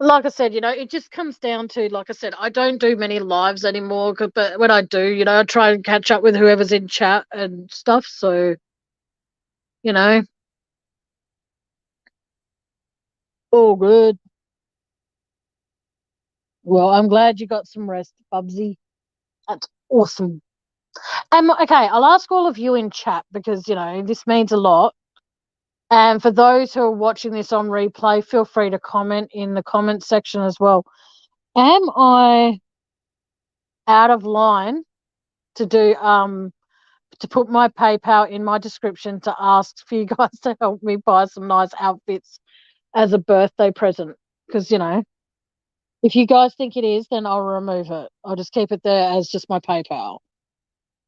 Like I said, it just comes down to, like I said, I don't do many lives anymore, but when I do, I try and catch up with whoever's in chat and stuff. So, you know, all good. Well, I'm glad you got some rest, Bubsy. That's awesome. Okay, I'll ask all of you in chat because, this means a lot. And for those who are watching this on replay, feel free to comment in the comment section as well. Am I out of line to do to put my PayPal in my description to ask for you guys to help me buy some nice outfits as a birthday present? Because, if you guys think it is, then I'll remove it. I'll just keep it there as just my PayPal.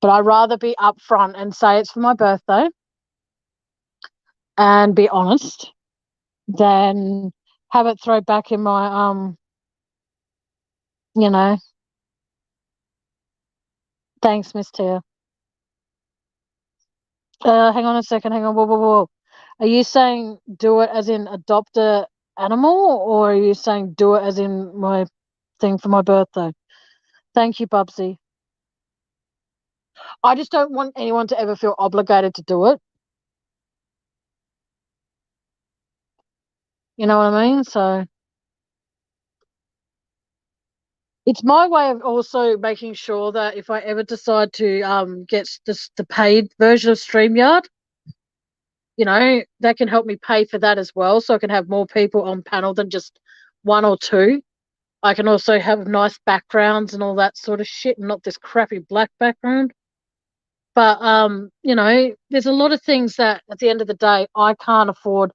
But I'd rather be upfront and say it's for my birthday and be honest than have it throw back in my you know, thanks, Miss Tia. Hang on a second, hang on, whoa, whoa, whoa. Are you saying do it as in adopt a animal, or are you saying do it as in my thing for my birthday? Thank you, Bubsy. I just don't want anyone to ever feel obligated to do it. You know what I mean? So it's my way of also making sure that if I ever decide to get the paid version of StreamYard, that can help me pay for that as well, so I can have more people on panel than just one or two. I can also have nice backgrounds and all that sort of shit, and not this crappy black background. But there's a lot of things that at the end of the day I can't afford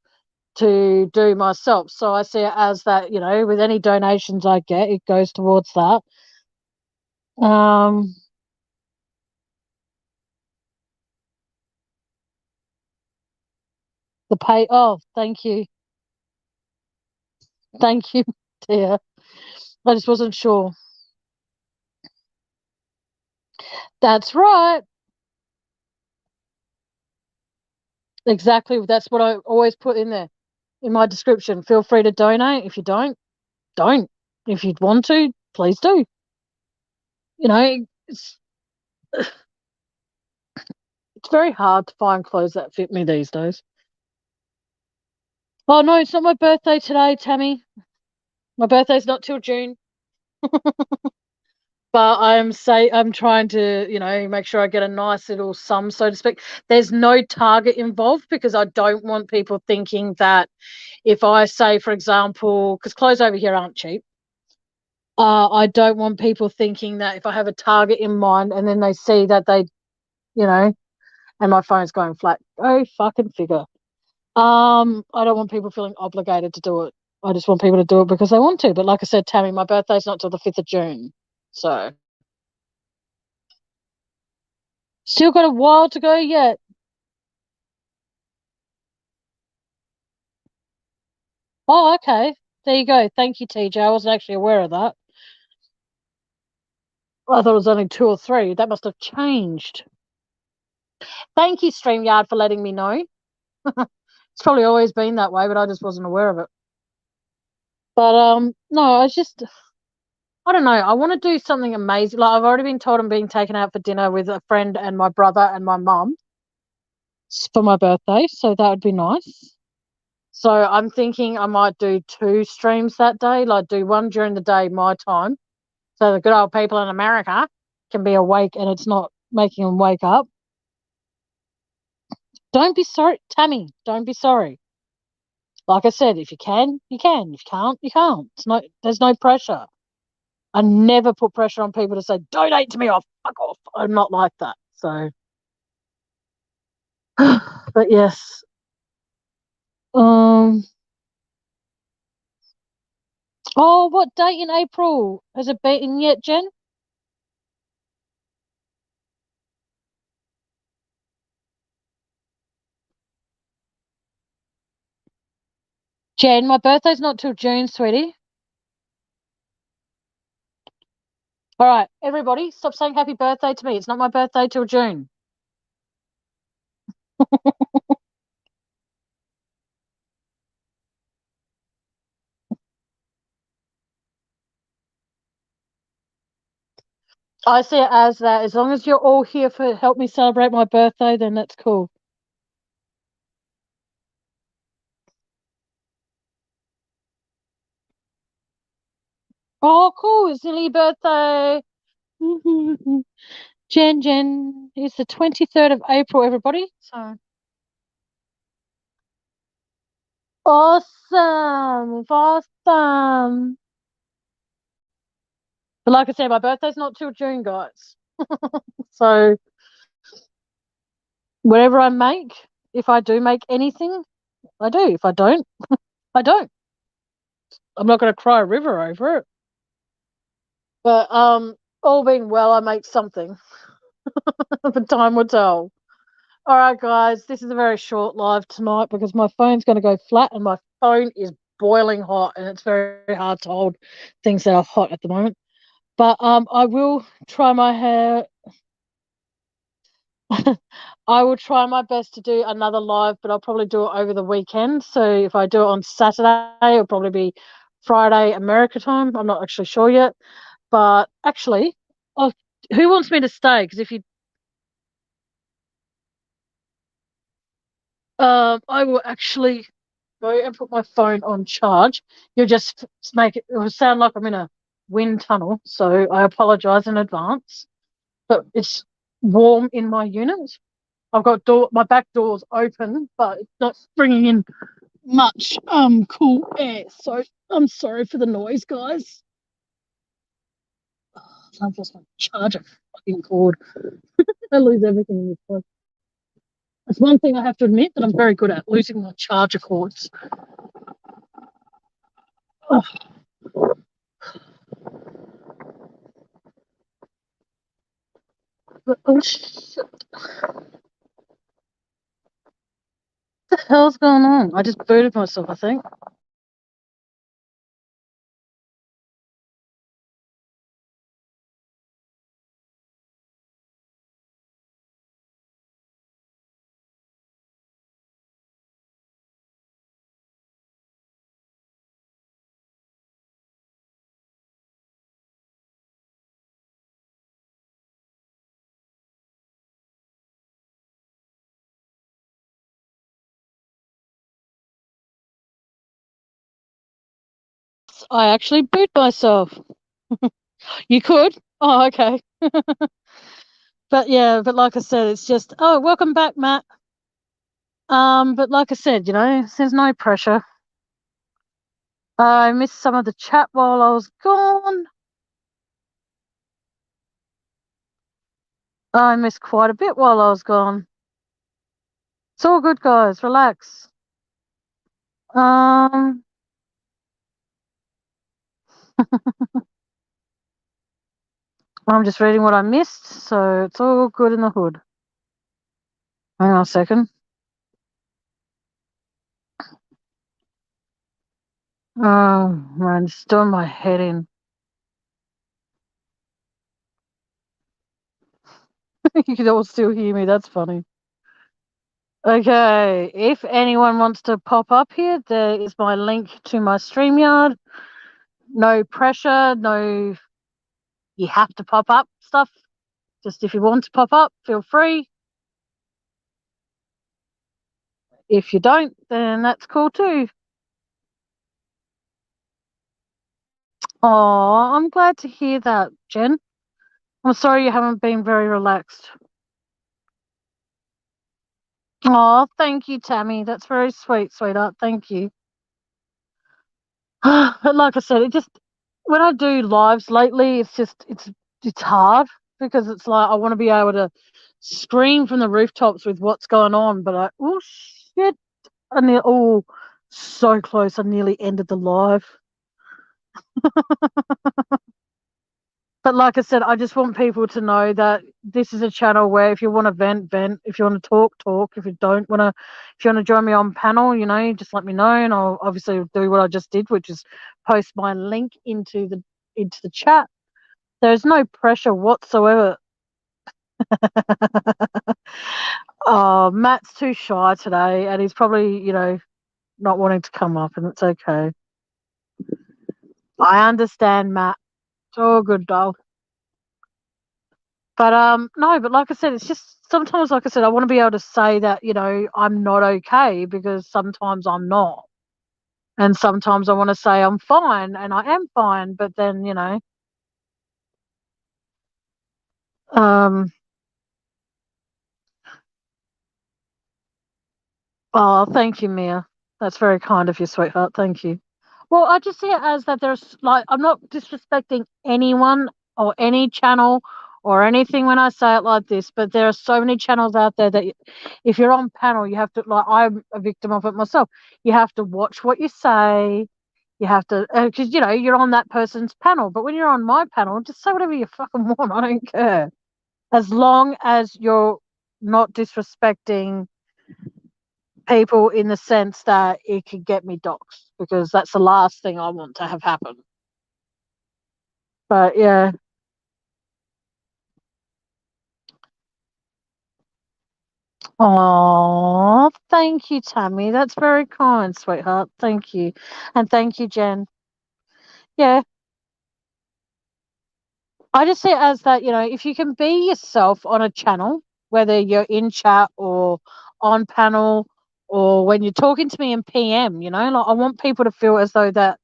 to do myself. So I see it as that, with any donations I get, it goes towards that. Um, the pay. Oh, thank you, thank you, dear. I just wasn't sure. That's right. Exactly. That's what I always put in there in my description. Feel free to donate. If you don't. If you want to, please do. It's it's very hard to find clothes that fit me these days. Oh no, it's not my birthday today, Tammy. My birthday's not till June. But I'm trying to, make sure I get a nice little sum, so to speak. There's no target involved because I don't want people thinking that if I say, for example, because clothes over here aren't cheap. I don't want people thinking that if I have a target in mind and then they see that you know, and my phone's going flat. Go fucking figure. I don't want people feeling obligated to do it. I just want people to do it because they want to. But like I said, Tammy, my birthday's not till the 5th of June. So still got a while to go yet. Oh, okay. There you go. Thank you, TJ. I wasn't actually aware of that. I thought it was only 2 or 3. That must have changed. Thank you, StreamYard, for letting me know. It's probably always been that way, but I just wasn't aware of it. But no, I don't know. I want to do something amazing. Like I've already been told I'm being taken out for dinner with a friend and my brother and my mum for my birthday, so that would be nice. So I'm thinking I might do 2 streams that day, like do one during the day my time, so the good old people in America can be awake and it's not making them wake up. Don't be sorry, Tammy. Don't be sorry. Like I said, if you can, you can. If you can't, you can't. There's no pressure. I never put pressure on people to say, donate to me or fuck off. I'm not like that. So, but yes. Um, oh, what date in April? Has it been yet, Jen? Jen, my birthday's not till June, sweetie. All right, everybody, stop saying happy birthday to me. It's not my birthday till June. I see it as that. As long as you're all here for help me celebrate my birthday, then that's cool. Oh, cool! It's nearly your birthday. Jen, it's the 23rd of April, everybody. So awesome, awesome. But like I said, my birthday's not till June, guys. So whatever I make, if I do make anything, I do. If I don't, I don't. I'm not going to cry a river over it. But all being well, I make something. The time will tell. All right, guys, this is a very short live tonight because my phone's going to go flat and my phone is boiling hot and it's very hard to hold things that are hot at the moment. But I will try my hair. I will try my best to do another live, but I'll probably do it over the weekend. So if I do it on Saturday, it'll probably be Friday America time. I'm not actually sure yet. But actually, oh, who wants me to stay? Because if you, I will actually go and put my phone on charge. You'll just make it. It will sound like I'm in a wind tunnel. So I apologise in advance. But it's warm in my unit. I've got my back doors open, but it's not bringing in much cool air. So I'm sorry for the noise, guys. Oh, I've lost my charger fucking cord. I lose everything in this place. That's one thing I have to admit that I'm very good at, losing my charger cords. Oh, oh shit. What the hell's going on? I just booted myself, I think. I actually boot myself. You could. Oh, okay. But yeah, but like I said, it's just, oh, welcome back, Matt. But like I said, there's no pressure. I missed some of the chat while I was gone. I missed quite a bit while I was gone. It's all good, guys. Relax. Um, I'm just reading what I missed, so it's all good in the hood. Hang on a second. Oh man, it's doing my head in. You can all still hear me. That's funny. Okay, if anyone wants to pop up here, there is my link to my StreamYard. No pressure, no, you have to pop up stuff. Just if you want to pop up, feel free. If you don't, then that's cool too. Oh, I'm glad to hear that, Jen. I'm sorry you haven't been very relaxed. Oh, thank you, Tammy. That's very sweet, sweetheart. Thank you. But like I said, it just when I do lives lately, it's hard because it's like I want to be able to scream from the rooftops with what's going on, but oh shit, oh so close. I nearly ended the live. But like I said, I just want people to know that this is a channel where if you want to vent. If you want to talk. If you don't want to, if you want to join me on panel, just let me know, and I'll obviously do what I just did, which is post my link into the chat. There's no pressure whatsoever. Oh, Matt's too shy today, and he's probably not wanting to come up, and it's okay. I understand, Matt. It's all good, doll. But no, but like I said, it's just sometimes, like I said, I want to be able to say that, I'm not okay, because sometimes I'm not. And sometimes I want to say I'm fine, and I am fine, but then, um oh, thank you, Mia. That's very kind of you, sweetheart. Thank you. Well, I just see it as that there's, like, I'm not disrespecting anyone or any channel or anything when I say it like this, but there are so many channels out there that if you're on panel, you have to, like, I'm a victim of it myself. You have to watch what you say. You have to, because, you're on that person's panel. But when you're on my panel, just say whatever you fucking want. I don't care. As long as you're not disrespecting people in the sense that it could get me doxxed, because that's the last thing I want to have happen. But yeah. Oh, thank you, Tammy. That's very kind, sweetheart. Thank you. And thank you, Jen. Yeah, I just see it as that, if you can be yourself on a channel, whether you're in chat or on panel, or when you're talking to me in PM, like, I want people to feel as though that,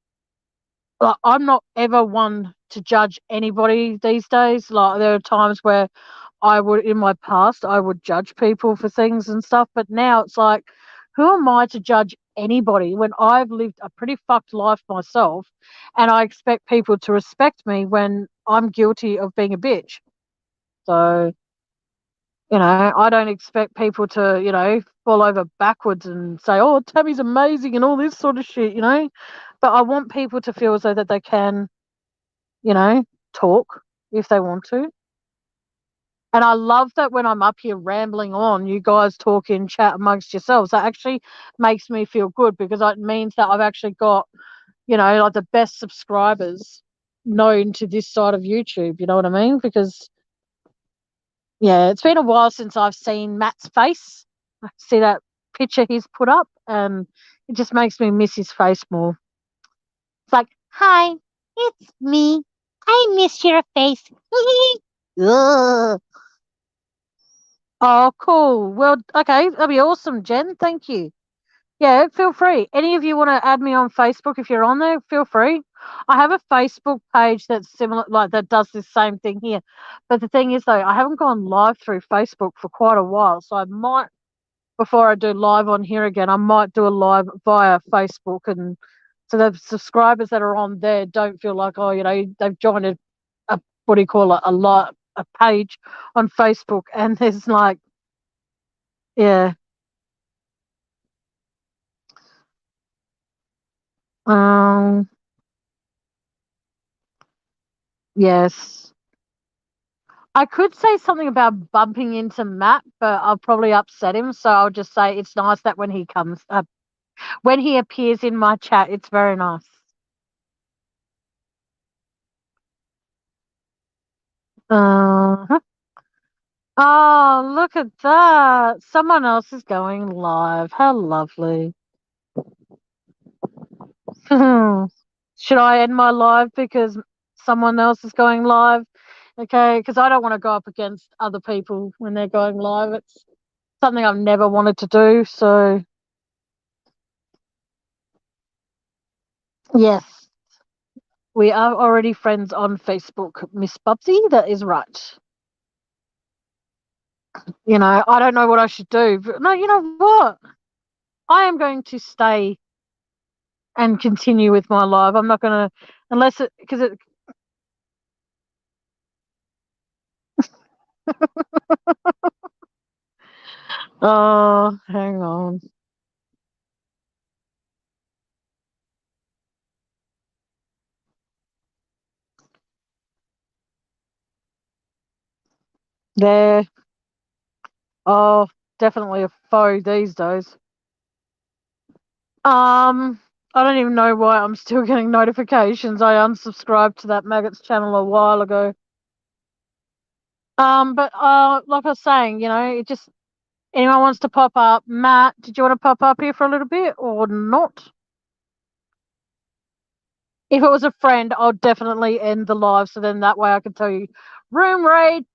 like, I'm not ever one to judge anybody these days. Like, there are times where I would, in my past, I would judge people for things and stuff, but now it's like, who am I to judge anybody when I've lived a pretty fucked life myself, and I expect people to respect me when I'm guilty of being a bitch? So, I don't expect people to, fall over backwards and say, "Oh, Tammy's amazing," and all this sort of shit. But I want people to feel as though that they can, you know, talk if they want to. And I love that when I'm up here rambling on, you guys talk in chat amongst yourselves. That actually makes me feel good, because it means that I've actually got, like, the best subscribers known to this side of YouTube. You know what I mean? Because, yeah, it's been a while since I've seen Matt's face. I see that picture he's put up, and it just makes me miss his face more. It's like, hi, it's me. I miss your face. Ugh. Oh, cool. Well, okay, that'd be awesome, Jen. Thank you. Yeah, feel free. Any of you want to add me on Facebook if you're on there, feel free. I have a Facebook page that's similar, like, that does this same thing here. But the thing is, though, I haven't gone live through Facebook for quite a while. So I might, before I do live on here again, I might do a live via Facebook. And so the subscribers that are on there don't feel like, oh, they've joined a what do you call it, a page on Facebook. And there's like, yeah. Um, yes. I could say something about bumping into Matt, but I'll probably upset him. So I'll just say it's nice that when he comes up, when he appears in my chat, it's very nice. Uh, oh, look at that. Someone else is going live. How lovely. Should I end my live because someone else is going live? Okay, because I don't want to go up against other people when they're going live. It's something I've never wanted to do. So, yes, we are already friends on Facebook, Miss Bubsy. That is right. I don't know what I should do. But no, you know what? I am going to stay and continue with my live. I'm not going to, unless it, because it, oh, hang on. There. Oh, definitely a foe these days. I don't even know why I'm still getting notifications. I unsubscribed to that Maggots channel a while ago. But like I was saying, it just, anyone wants to pop up. Matt, did you want to pop up here for a little bit or not? If it was a friend, I'll definitely end the live, so then that way I can tell you, room raid,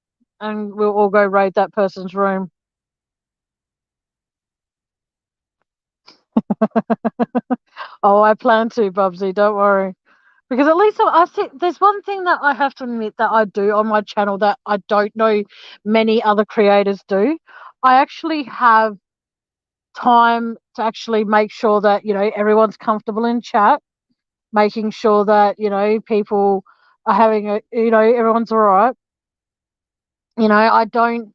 and we'll all go raid that person's room. Oh, I plan to, Bubsy. Don't worry. Because at least I see there's one thing that I have to admit that I do on my channel that I don't know many other creators do. I actually have time to actually make sure that, everyone's comfortable in chat, making sure that, people are having everyone's all right. I don't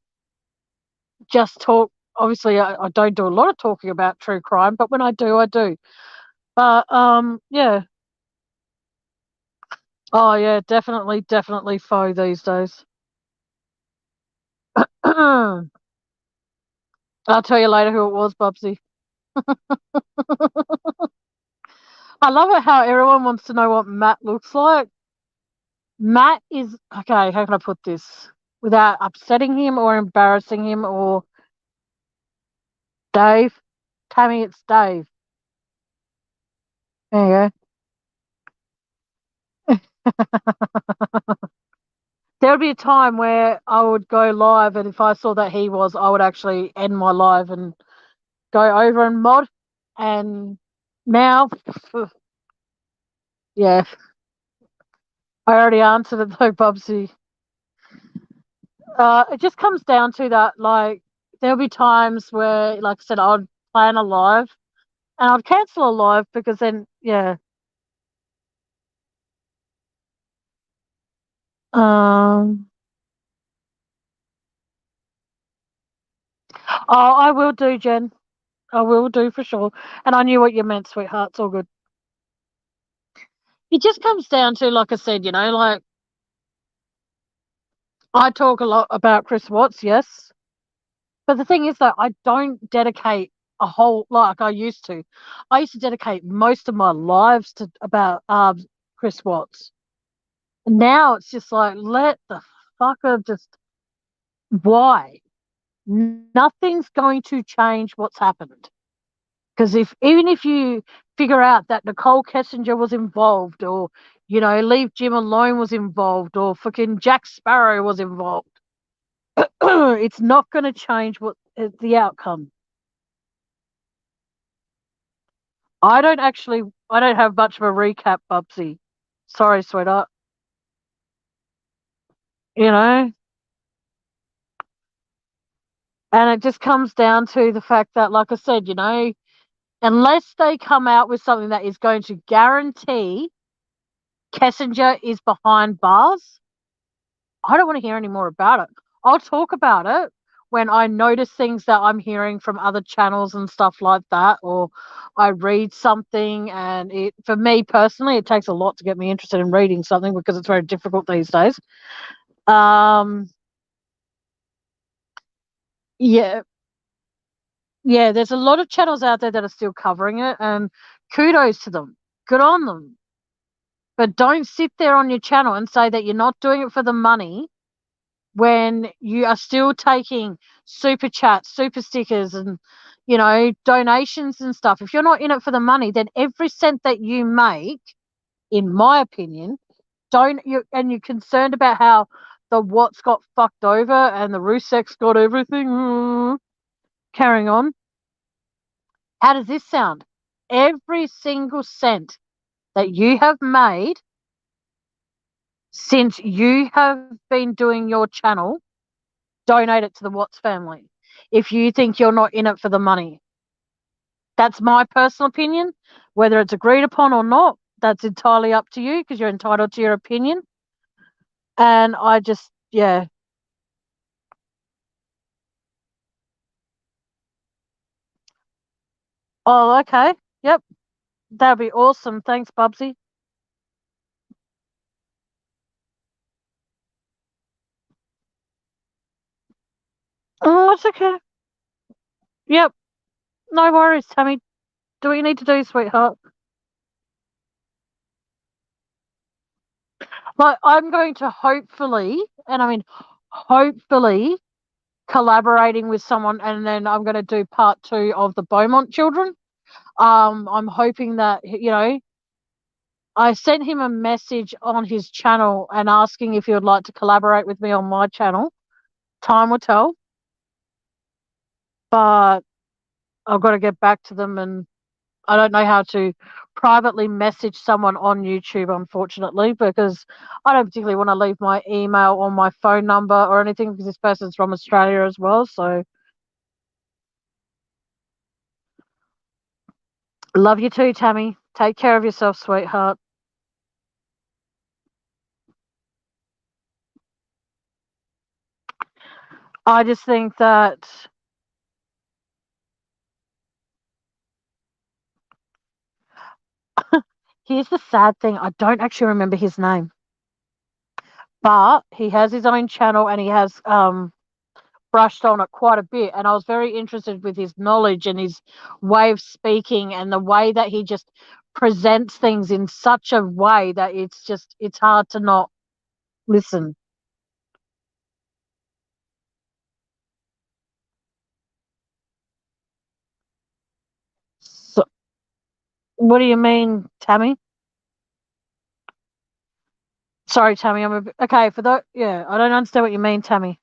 just talk. Obviously, I don't do a lot of talking about true crime, but when I do, I do. But yeah. Oh yeah, definitely faux these days. I'll tell you later who it was, Bubsy. I love it how everyone wants to know what Matt looks like. Matt is okay. How can I put this without upsetting him or embarrassing him or Dave? Tammy, it's Dave. There you go. There would be a time where I would go live, and if I saw that he was, I would actually end my live and go over and mod. And now, yeah, I already answered it though, Bubsy. It just comes down to that, like, there'll be times where, like I said, I'd plan a live and I'd cancel a live because then, yeah. Um, oh, I will do, Jen. I will do for sure. And I knew what you meant, sweetheart. It's all good. It just comes down to, like I said, like I talk a lot about Chris Watts, yes. But the thing is that I don't dedicate a whole like I used to. I used to dedicate most of my lives to about Chris Watts. Now it's just like let the fucker just why? Nothing's going to change what's happened. Because even if you figure out that Nicole Kessinger was involved, or Leave Jim Alone was involved, or fucking Jack Sparrow was involved, it's not going to change what the outcome. I don't have much of a recap, Bubsy. Sorry, sweetheart. You know, and it just comes down to the fact that, like I said, unless they come out with something that is going to guarantee Kessinger is behind bars, I don't want to hear any more about it. I'll talk about it when I notice things that I'm hearing from other channels and stuff like that, or I read something. And for me personally, it takes a lot to get me interested in reading something because it's very difficult these days. Yeah, yeah. There's a lot of channels out there that are still covering it, and kudos to them. Good on them. But don't sit there on your channel and say that you're not doing it for the money when you are still taking super chats, super stickers, and donations and stuff. If you're not in it for the money, then every cent that you make, in my opinion, and you're concerned about how the Watts got fucked over and the Ruseks got everything. Carrying on. How does this sound? Every single cent that you have made since you have been doing your channel, donate it to the Watts family. If you think you're not in it for the money, that's my personal opinion. Whether it's agreed upon or not, that's entirely up to you because you're entitled to your opinion. And I just, yeah. Oh, okay. Yep. That'd be awesome. Thanks, Bubsy. Oh, it's okay. Yep. No worries, Tammy. Do what you need to do, sweetheart. Like, I'm going to hopefully, and I mean, hopefully, collaborating with someone, and then I'm going to do part 2 of the Beaumont children. I'm hoping that, I sent him a message on his channel and asking if he would like to collaborate with me on my channel. Time will tell, but I've got to get back to them, and I don't know how to privately message someone on YouTube, unfortunately, because I don't particularly want to leave my email or my phone number or anything because this person's from Australia as well. So, love you too, Tammy. Take care of yourself, sweetheart. I just think that here's the sad thing, I don't actually remember his name, but he has his own channel and he has brushed on it quite a bit, and I was very interested with his knowledge and his way of speaking and the way that he just presents things in such a way that it's hard to not listen. So, what do you mean, Tammy? Sorry, Tammy. Okay for that. Yeah, I don't understand what you mean, Tammy.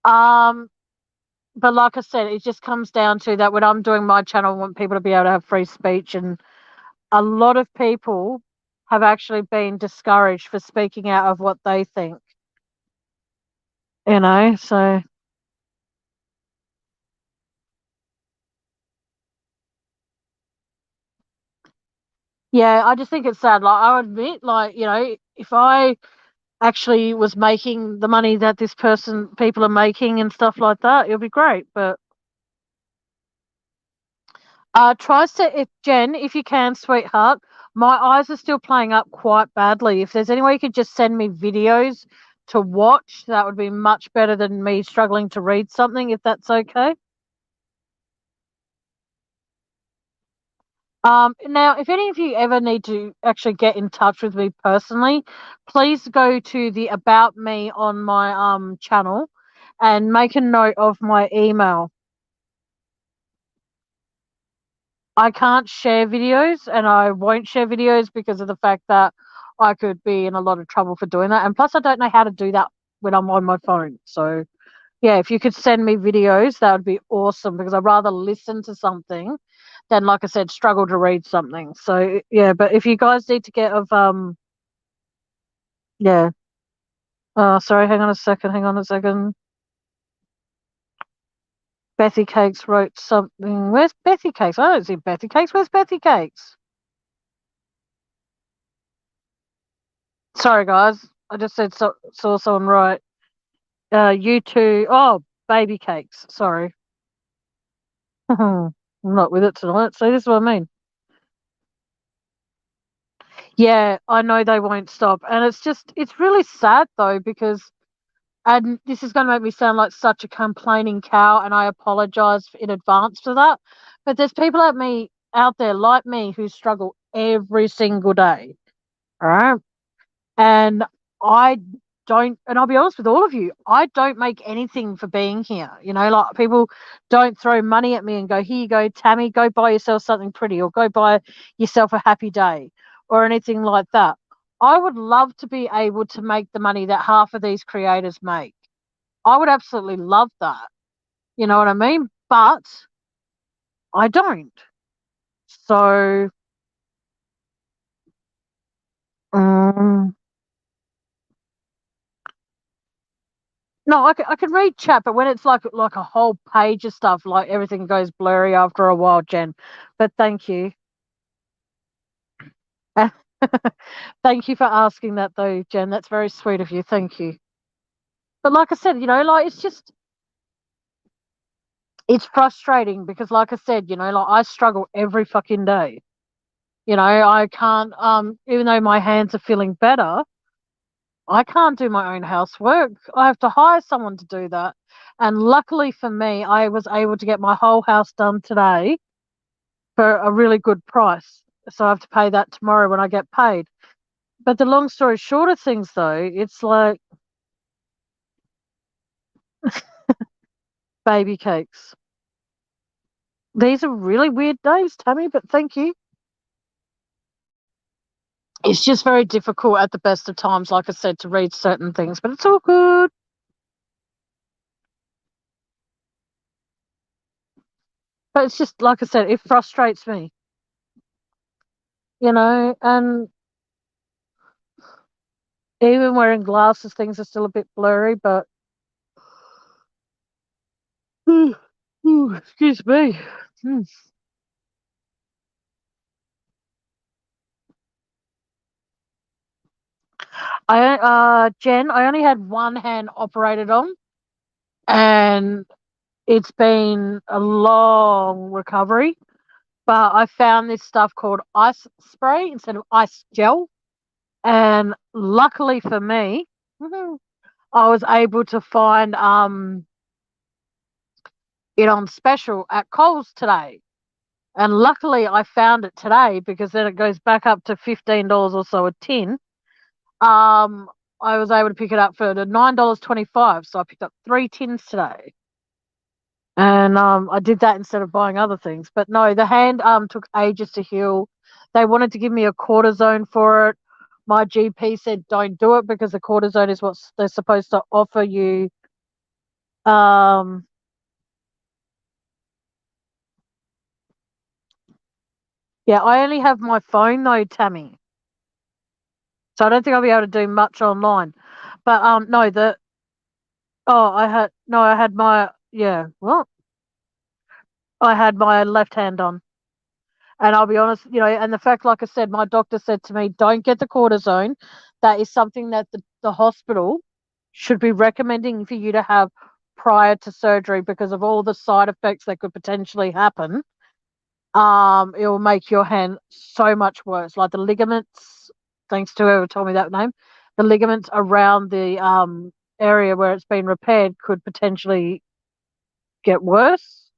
Um, but like I said, it just comes down to that when I'm doing my channel, I want people to be able to have free speech, and a lot of people have actually been discouraged for speaking out of what they think. So yeah, I just think it's sad. Like I admit, like, if I actually was making the money that this people are making and stuff like that, it'll be great. But if Jen, if you can, sweetheart, my eyes are still playing up quite badly. If there's any way you could just send me videos to watch, that would be much better than me struggling to read something, if that's okay. Now, if any of you ever need to actually get in touch with me personally, please go to the About Me on my channel and make a note of my email. I can't share videos and I won't share videos because of the fact that I could be in a lot of trouble for doing that. And plus, I don't know how to do that when I'm on my phone. So, yeah, if you could send me videos, that would be awesome because I'd rather listen to something than, like I said, struggle to read something. So, yeah, but if you guys need to get of, yeah. Sorry, hang on a second. Bethy Cakes wrote something. Where's Bethy Cakes? I don't see Bethy Cakes. Where's Bethy Cakes? Sorry, guys. I just saw someone write. You two. Oh, Baby Cakes. Sorry. I'm not with it tonight. See, this is what I mean. Yeah, I know they won't stop. And it's really sad though, because, and this is going to make me sound like such a complaining cow, and I apologize in advance for that. But there's people out there like me who struggle every single day. All right. And I and I'll be honest with all of you, I don't make anything for being here. Like people don't throw money at me and go, here you go, Tammy, go buy yourself something pretty or go buy yourself a happy day or anything like that. I would love to be able to make the money that half of these creators make. I would absolutely love that. You know what I mean? But I don't. So, um, no, I can read chat, but when it's like a whole page of stuff, like everything goes blurry after a while, Jen. But thank you. Thank you for asking that though, Jen. That's very sweet of you. Thank you. But like I said, like it's frustrating because like I said, like I struggle every fucking day. I can't even though my hands are feeling better, I can't do my own housework. I have to hire someone to do that. And luckily for me, I was able to get my whole house done today for a really good price. So I have to pay that tomorrow when I get paid. But the long story short of things, though, it's like baby cakes. These are really weird days, Tammy, but thank you. It's just very difficult at the best of times, like I said, to read certain things, but it's all good. But it's just, like I said, it frustrates me, and even wearing glasses, things are still a bit blurry, but excuse me. Hmm. Jen, I only had one hand operated on, and it's been a long recovery. But I found this stuff called ice spray instead of ice gel, and luckily for me, I was able to find it on special at Coles today. And luckily I found it today because then it goes back up to $15 or so a tin. Um, I was able to pick it up for the $9.25. So I picked up 3 tins today. And I did that instead of buying other things. But no, the hand took ages to heal. They wanted to give me a cortisone for it. My GP said don't do it because the cortisone is what they're supposed to offer you. Um, yeah, I only have my phone though, Tammy. So I don't think I'll be able to do much online. But no, I had my yeah, what? I had my left hand on. And I'll be honest, and the fact, like I said, my doctor said to me, don't get the cortisone. That is something that the hospital should be recommending for you to have prior to surgery because of all the side effects that could potentially happen. It will make your hand so much worse. Like the ligaments, thanks to whoever told me that name, the ligaments around the area where it's been repaired could potentially get worse.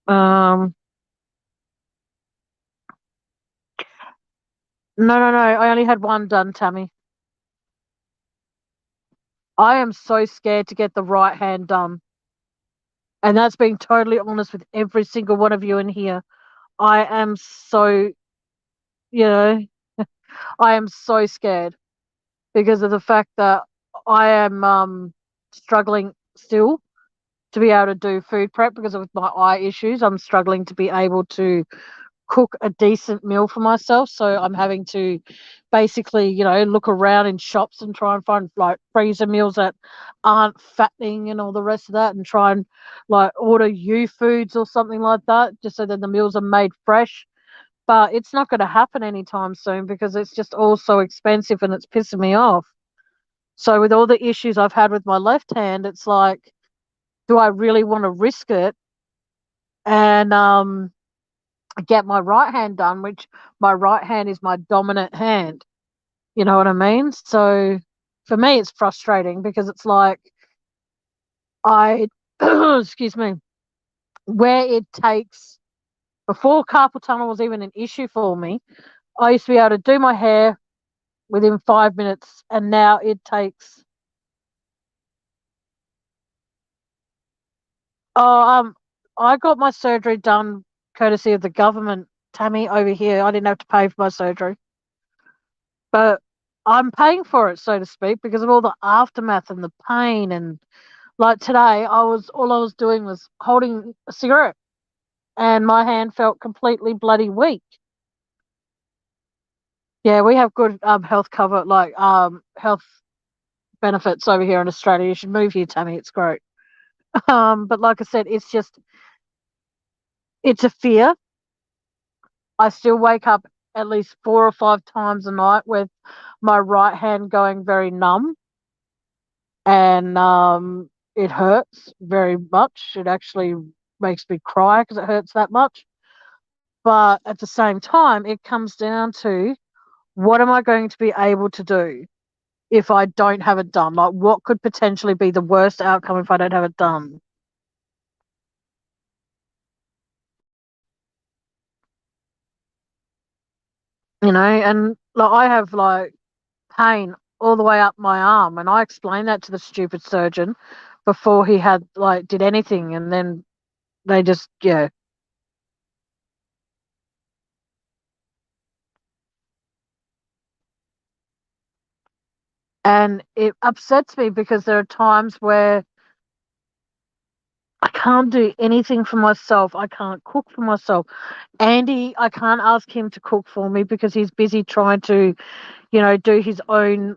Um, no, no, no. I only had one done, Tammy. I am so scared to get the right hand done. And that's being totally honest with every single one of you in here. I am so, you know, I am so scared because of the fact that I am struggling still to be able to do food prep because of my eye issues. I'm struggling to be able to cook a decent meal for myself. So I'm having to basically, look around in shops and try and find like freezer meals that aren't fattening and all the rest of that and try and like order you foods or something like that just so that the meals are made fresh. But it's not going to happen anytime soon because it's just all so expensive and it's pissing me off. So with all the issues I've had with my left hand, it's like, do I really want to risk it and get my right hand done, which my right hand is my dominant hand. You know what I mean? So for me, it's frustrating because it's like I, excuse me, where it takes, before carpal tunnel was even an issue for me, I used to be able to do my hair within 5 minutes, and now it takes, oh, I got my surgery done courtesy of the government, Tammy, over here. I didn't have to pay for my surgery. But I'm paying for it, so to speak, because of all the aftermath and the pain. And like today, all I was doing was holding a cigarette, and my hand felt completely bloody weak. Yeah, we have good health cover, like health benefits over here in Australia. You should move here, Tammy. It's great. But like I said, it's a fear. I still wake up at least 4 or 5 times a night with my right hand going very numb and it hurts very much. It actually makes me cry because it hurts that much. But at the same time, it comes down to what am I going to be able to do if I don't have it done? Like, what could potentially be the worst outcome if I don't have it done? And like I have like pain all the way up my arm, and I explained that to the stupid surgeon before he had like did anything, and then they just yeah. And it upsets me because there are times where I can't do anything for myself. I can't cook for myself. Andy, I can't ask him to cook for me because he's busy trying to, do his own.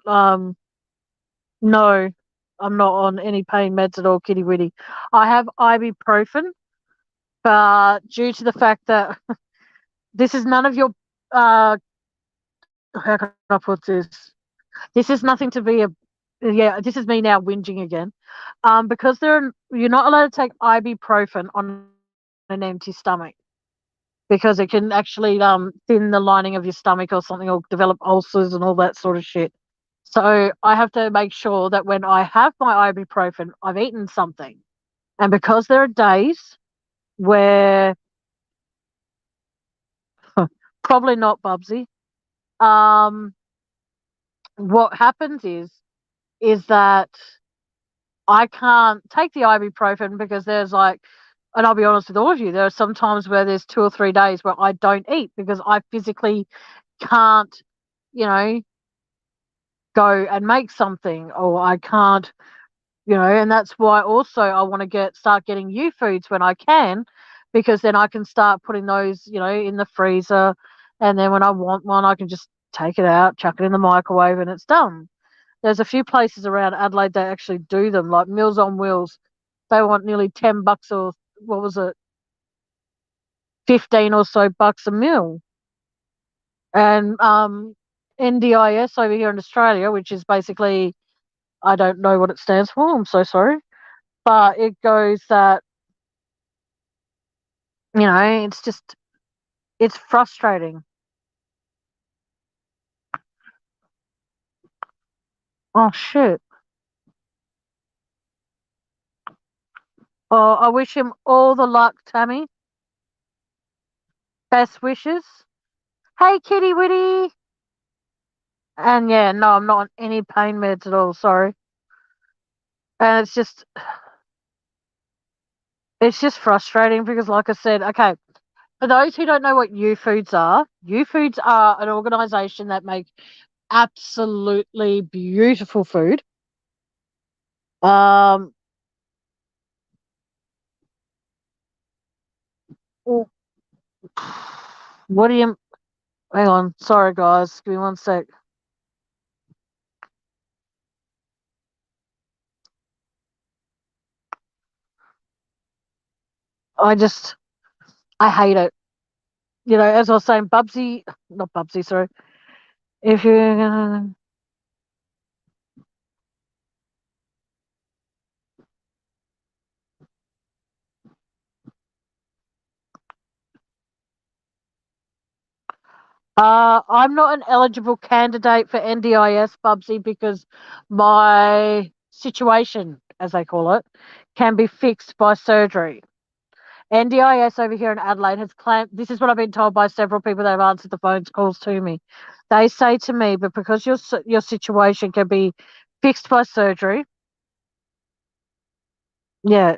No, I'm not on any pain meds at all, kitty witty. I have ibuprofen, but due to the fact that this is none of your, uh, how can I put this? This is nothing to be yeah, this is me now whinging again. Because you're not allowed to take ibuprofen on an empty stomach because it can actually thin the lining of your stomach or something, or develop ulcers and all that sort of shit. So I have to make sure that when I have my ibuprofen, I've eaten something. And because there are days where probably not Bubsy, um, what happens is that I can't take the ibuprofen because there's like, and I'll be honest with all of you, there are some times where there's 2 or 3 days where I don't eat because I physically can't, you know, go and make something, or I can't, and that's why also I want to start getting you foods when I can, because then I can start putting those, in the freezer, and then when I want one, I can just take it out, chuck it in the microwave, and it's done. There's a few places around Adelaide that actually do them, like Meals on Wheels. They want nearly $10, or what was it, 15 or so bucks a meal. And NDIS over here in Australia, which is basically, I don't know what it stands for. I'm so sorry, but it goes that, it's just, it's frustrating. Oh shit. Oh, I wish him all the luck, Tammy. Best wishes. Hey, kitty witty. And yeah, no, I'm not on any pain meds at all. Sorry. And it's just frustrating because, like I said, okay, for those who don't know what U Foods are an organisation that make absolutely beautiful food. Um, oh, what do you? Hang on, sorry guys, give me one sec. I just, I hate it. As I was saying, Bubsy, not Bubsy, sorry. If you're gonna, I'm not an eligible candidate for NDIS, Bubsy, because my situation, as they call it, can be fixed by surgery. NDIS over here in Adelaide has claimed, this is what I've been told by several people that have answered the phone calls to me. They say to me, but because your situation can be fixed by surgery, yeah,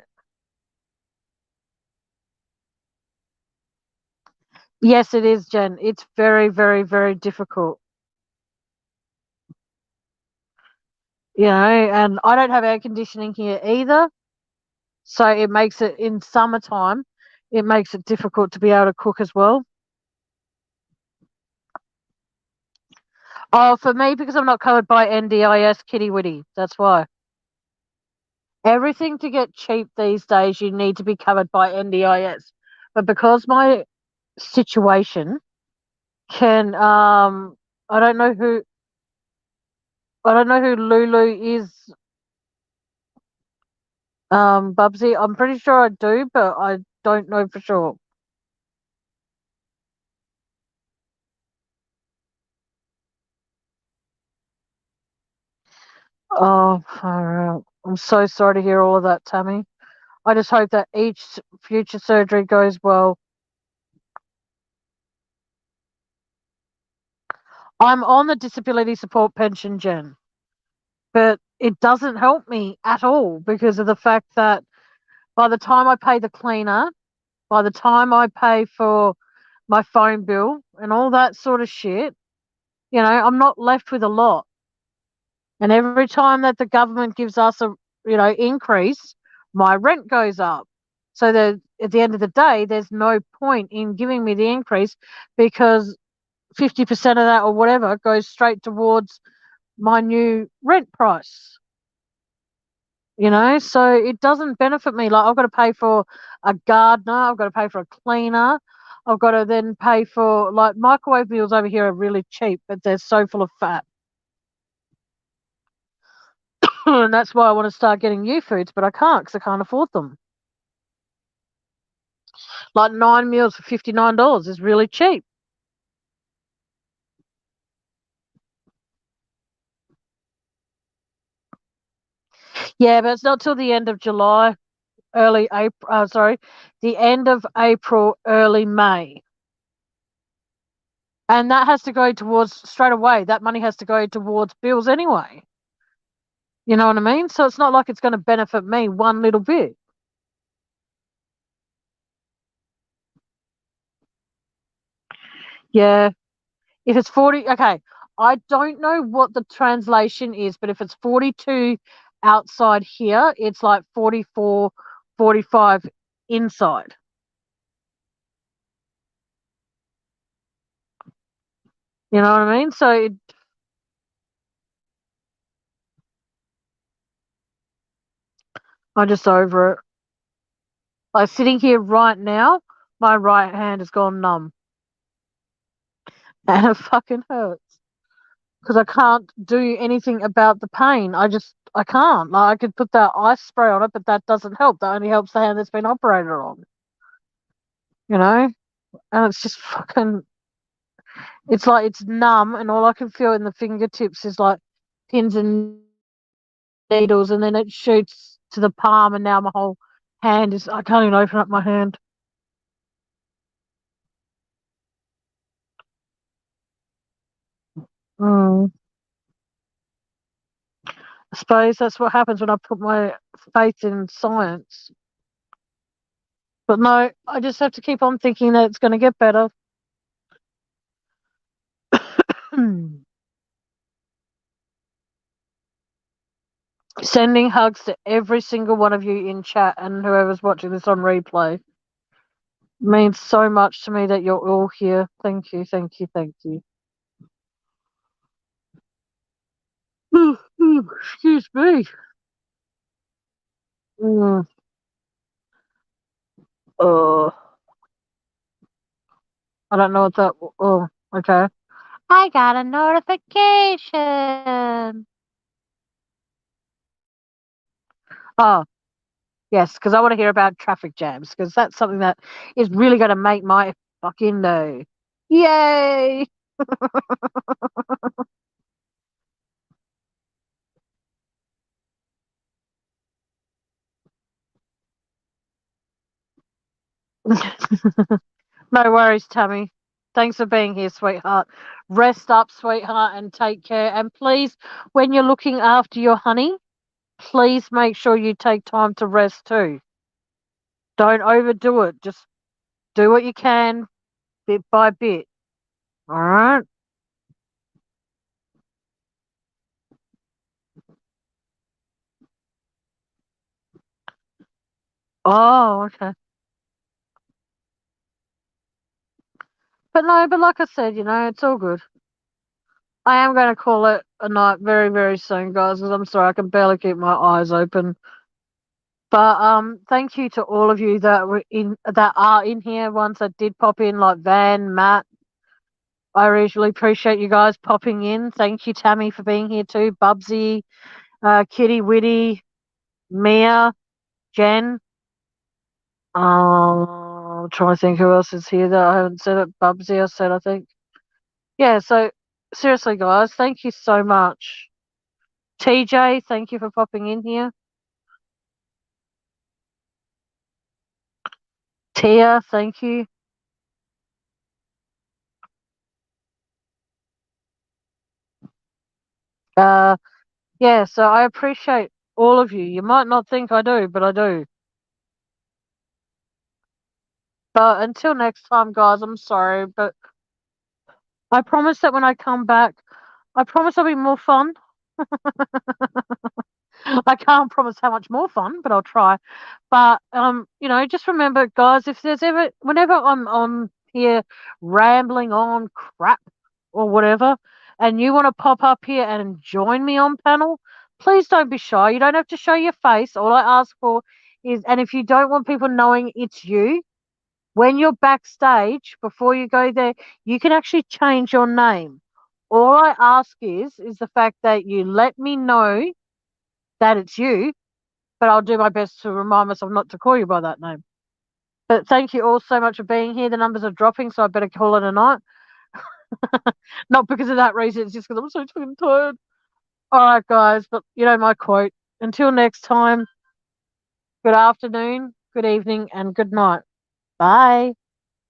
yes, it is, Jen. It's very, very, very difficult, and I don't have air conditioning here either. So it makes it, in summertime, it makes it difficult to be able to cook as well. Oh, for me, because I'm not covered by NDIS, kitty witty. That's why. Everything to get cheap these days, you need to be covered by NDIS. But because my situation can, I don't know who, I don't know who Lulu is, Bubsy. I'm pretty sure I do, but I don't know for sure. Oh, far out. I'm so sorry to hear all of that, Tammy. I just hope that each future surgery goes well. I'm on the disability support pension, Jen, but it doesn't help me at all because of the fact that by the time I pay the cleaner, by the time I pay for my phone bill and all that sort of shit, I'm not left with a lot. And every time that the government gives us a increase, my rent goes up. So that at the end of the day, there's no point in giving me the increase because 50% of that or whatever goes straight towards my new rent price. So it doesn't benefit me. Like, I've got to pay for a gardener, I've got to pay for a cleaner, I've got to then pay for, like, microwave meals over here are really cheap, but they're so full of fat. And that's why I want to start getting new foods, but I can't because I can't afford them. Like 9 meals for $59 is really cheap. Yeah, but it's not till the end of July, early April. The end of April, early May. And that has to go towards, straight away, that money has to go towards bills anyway. You know what I mean? So it's not like it's going to benefit me one little bit. Yeah. If it's 40, okay. I don't know what the translation is, but if it's 42 outside here, it's like 44, 45 inside. You know what I mean? So I'm just over it. Like, sitting here right now, my right hand has gone numb. And it fucking hurts. Because I can't do anything about the pain. I can't. Like, I could put that ice spray on it, but that doesn't help. That only helps the hand that's been operated on. You know? And it's just fucking, it's like it's numb, and all I can feel in the fingertips is like pins and needles, and then it shoots to the palm, and now my whole hand is, I can't even open up my hand. Mm. I suppose that's what happens when I put my faith in science. But no, I just have to keep on thinking that it's going to get better. Sending hugs to every single one of you in chat and whoever's watching this on replay. Means so much to me that you're all here. Thank you, thank you, thank you. Excuse me. Mm. Oh, I don't know what that. Oh, okay. I got a notification. Oh, yes, because I want to hear about traffic jams, because that's something that is really going to make my fucking day. Yay! No worries, Tammy. Thanks for being here, sweetheart. Rest up, sweetheart, and take care. And please, when you're looking after your honey, please make sure you take time to rest too. Don't overdo it. Just do what you can, bit by bit. All right? Oh, okay. But no, but like I said, it's all good. I am going to call it a night very, very soon, guys, because I'm sorry, I can barely keep my eyes open. But thank you to all of you that are in here, ones that did pop in, like Van, Matt. I really appreciate you guys popping in. Thank you, Tammy, for being here too. Bubsy, Kitty Witty, Mia, Jen. I'm trying to think who else is here that I haven't said it. Bubsy, I said, I think. Yeah, so seriously, guys, thank you so much. TJ, thank you for popping in here. Tia, thank you. Uh, yeah, so I appreciate all of you. You might not think I do, but I do. But until next time, guys, I'm sorry, but I promise that when I come back, I promise I'll be more fun. I can't promise how much more fun, but I'll try. But just remember, guys, if there's ever, whenever I'm on here rambling on crap or whatever, and you want to pop up here and join me on panel, please don't be shy. You don't have to show your face. All I ask for is, and if you don't want people knowing it's you, when you're backstage, before you go there, you can actually change your name. All I ask is the fact that you let me know that it's you, but I'll do my best to remind myself not to call you by that name. But thank you all so much for being here. The numbers are dropping, so I better call it a night. Not because of that reason, it's just because I'm so fucking tired. All right, guys, but you know my quote. Until next time, good afternoon, good evening, and good night. Bye.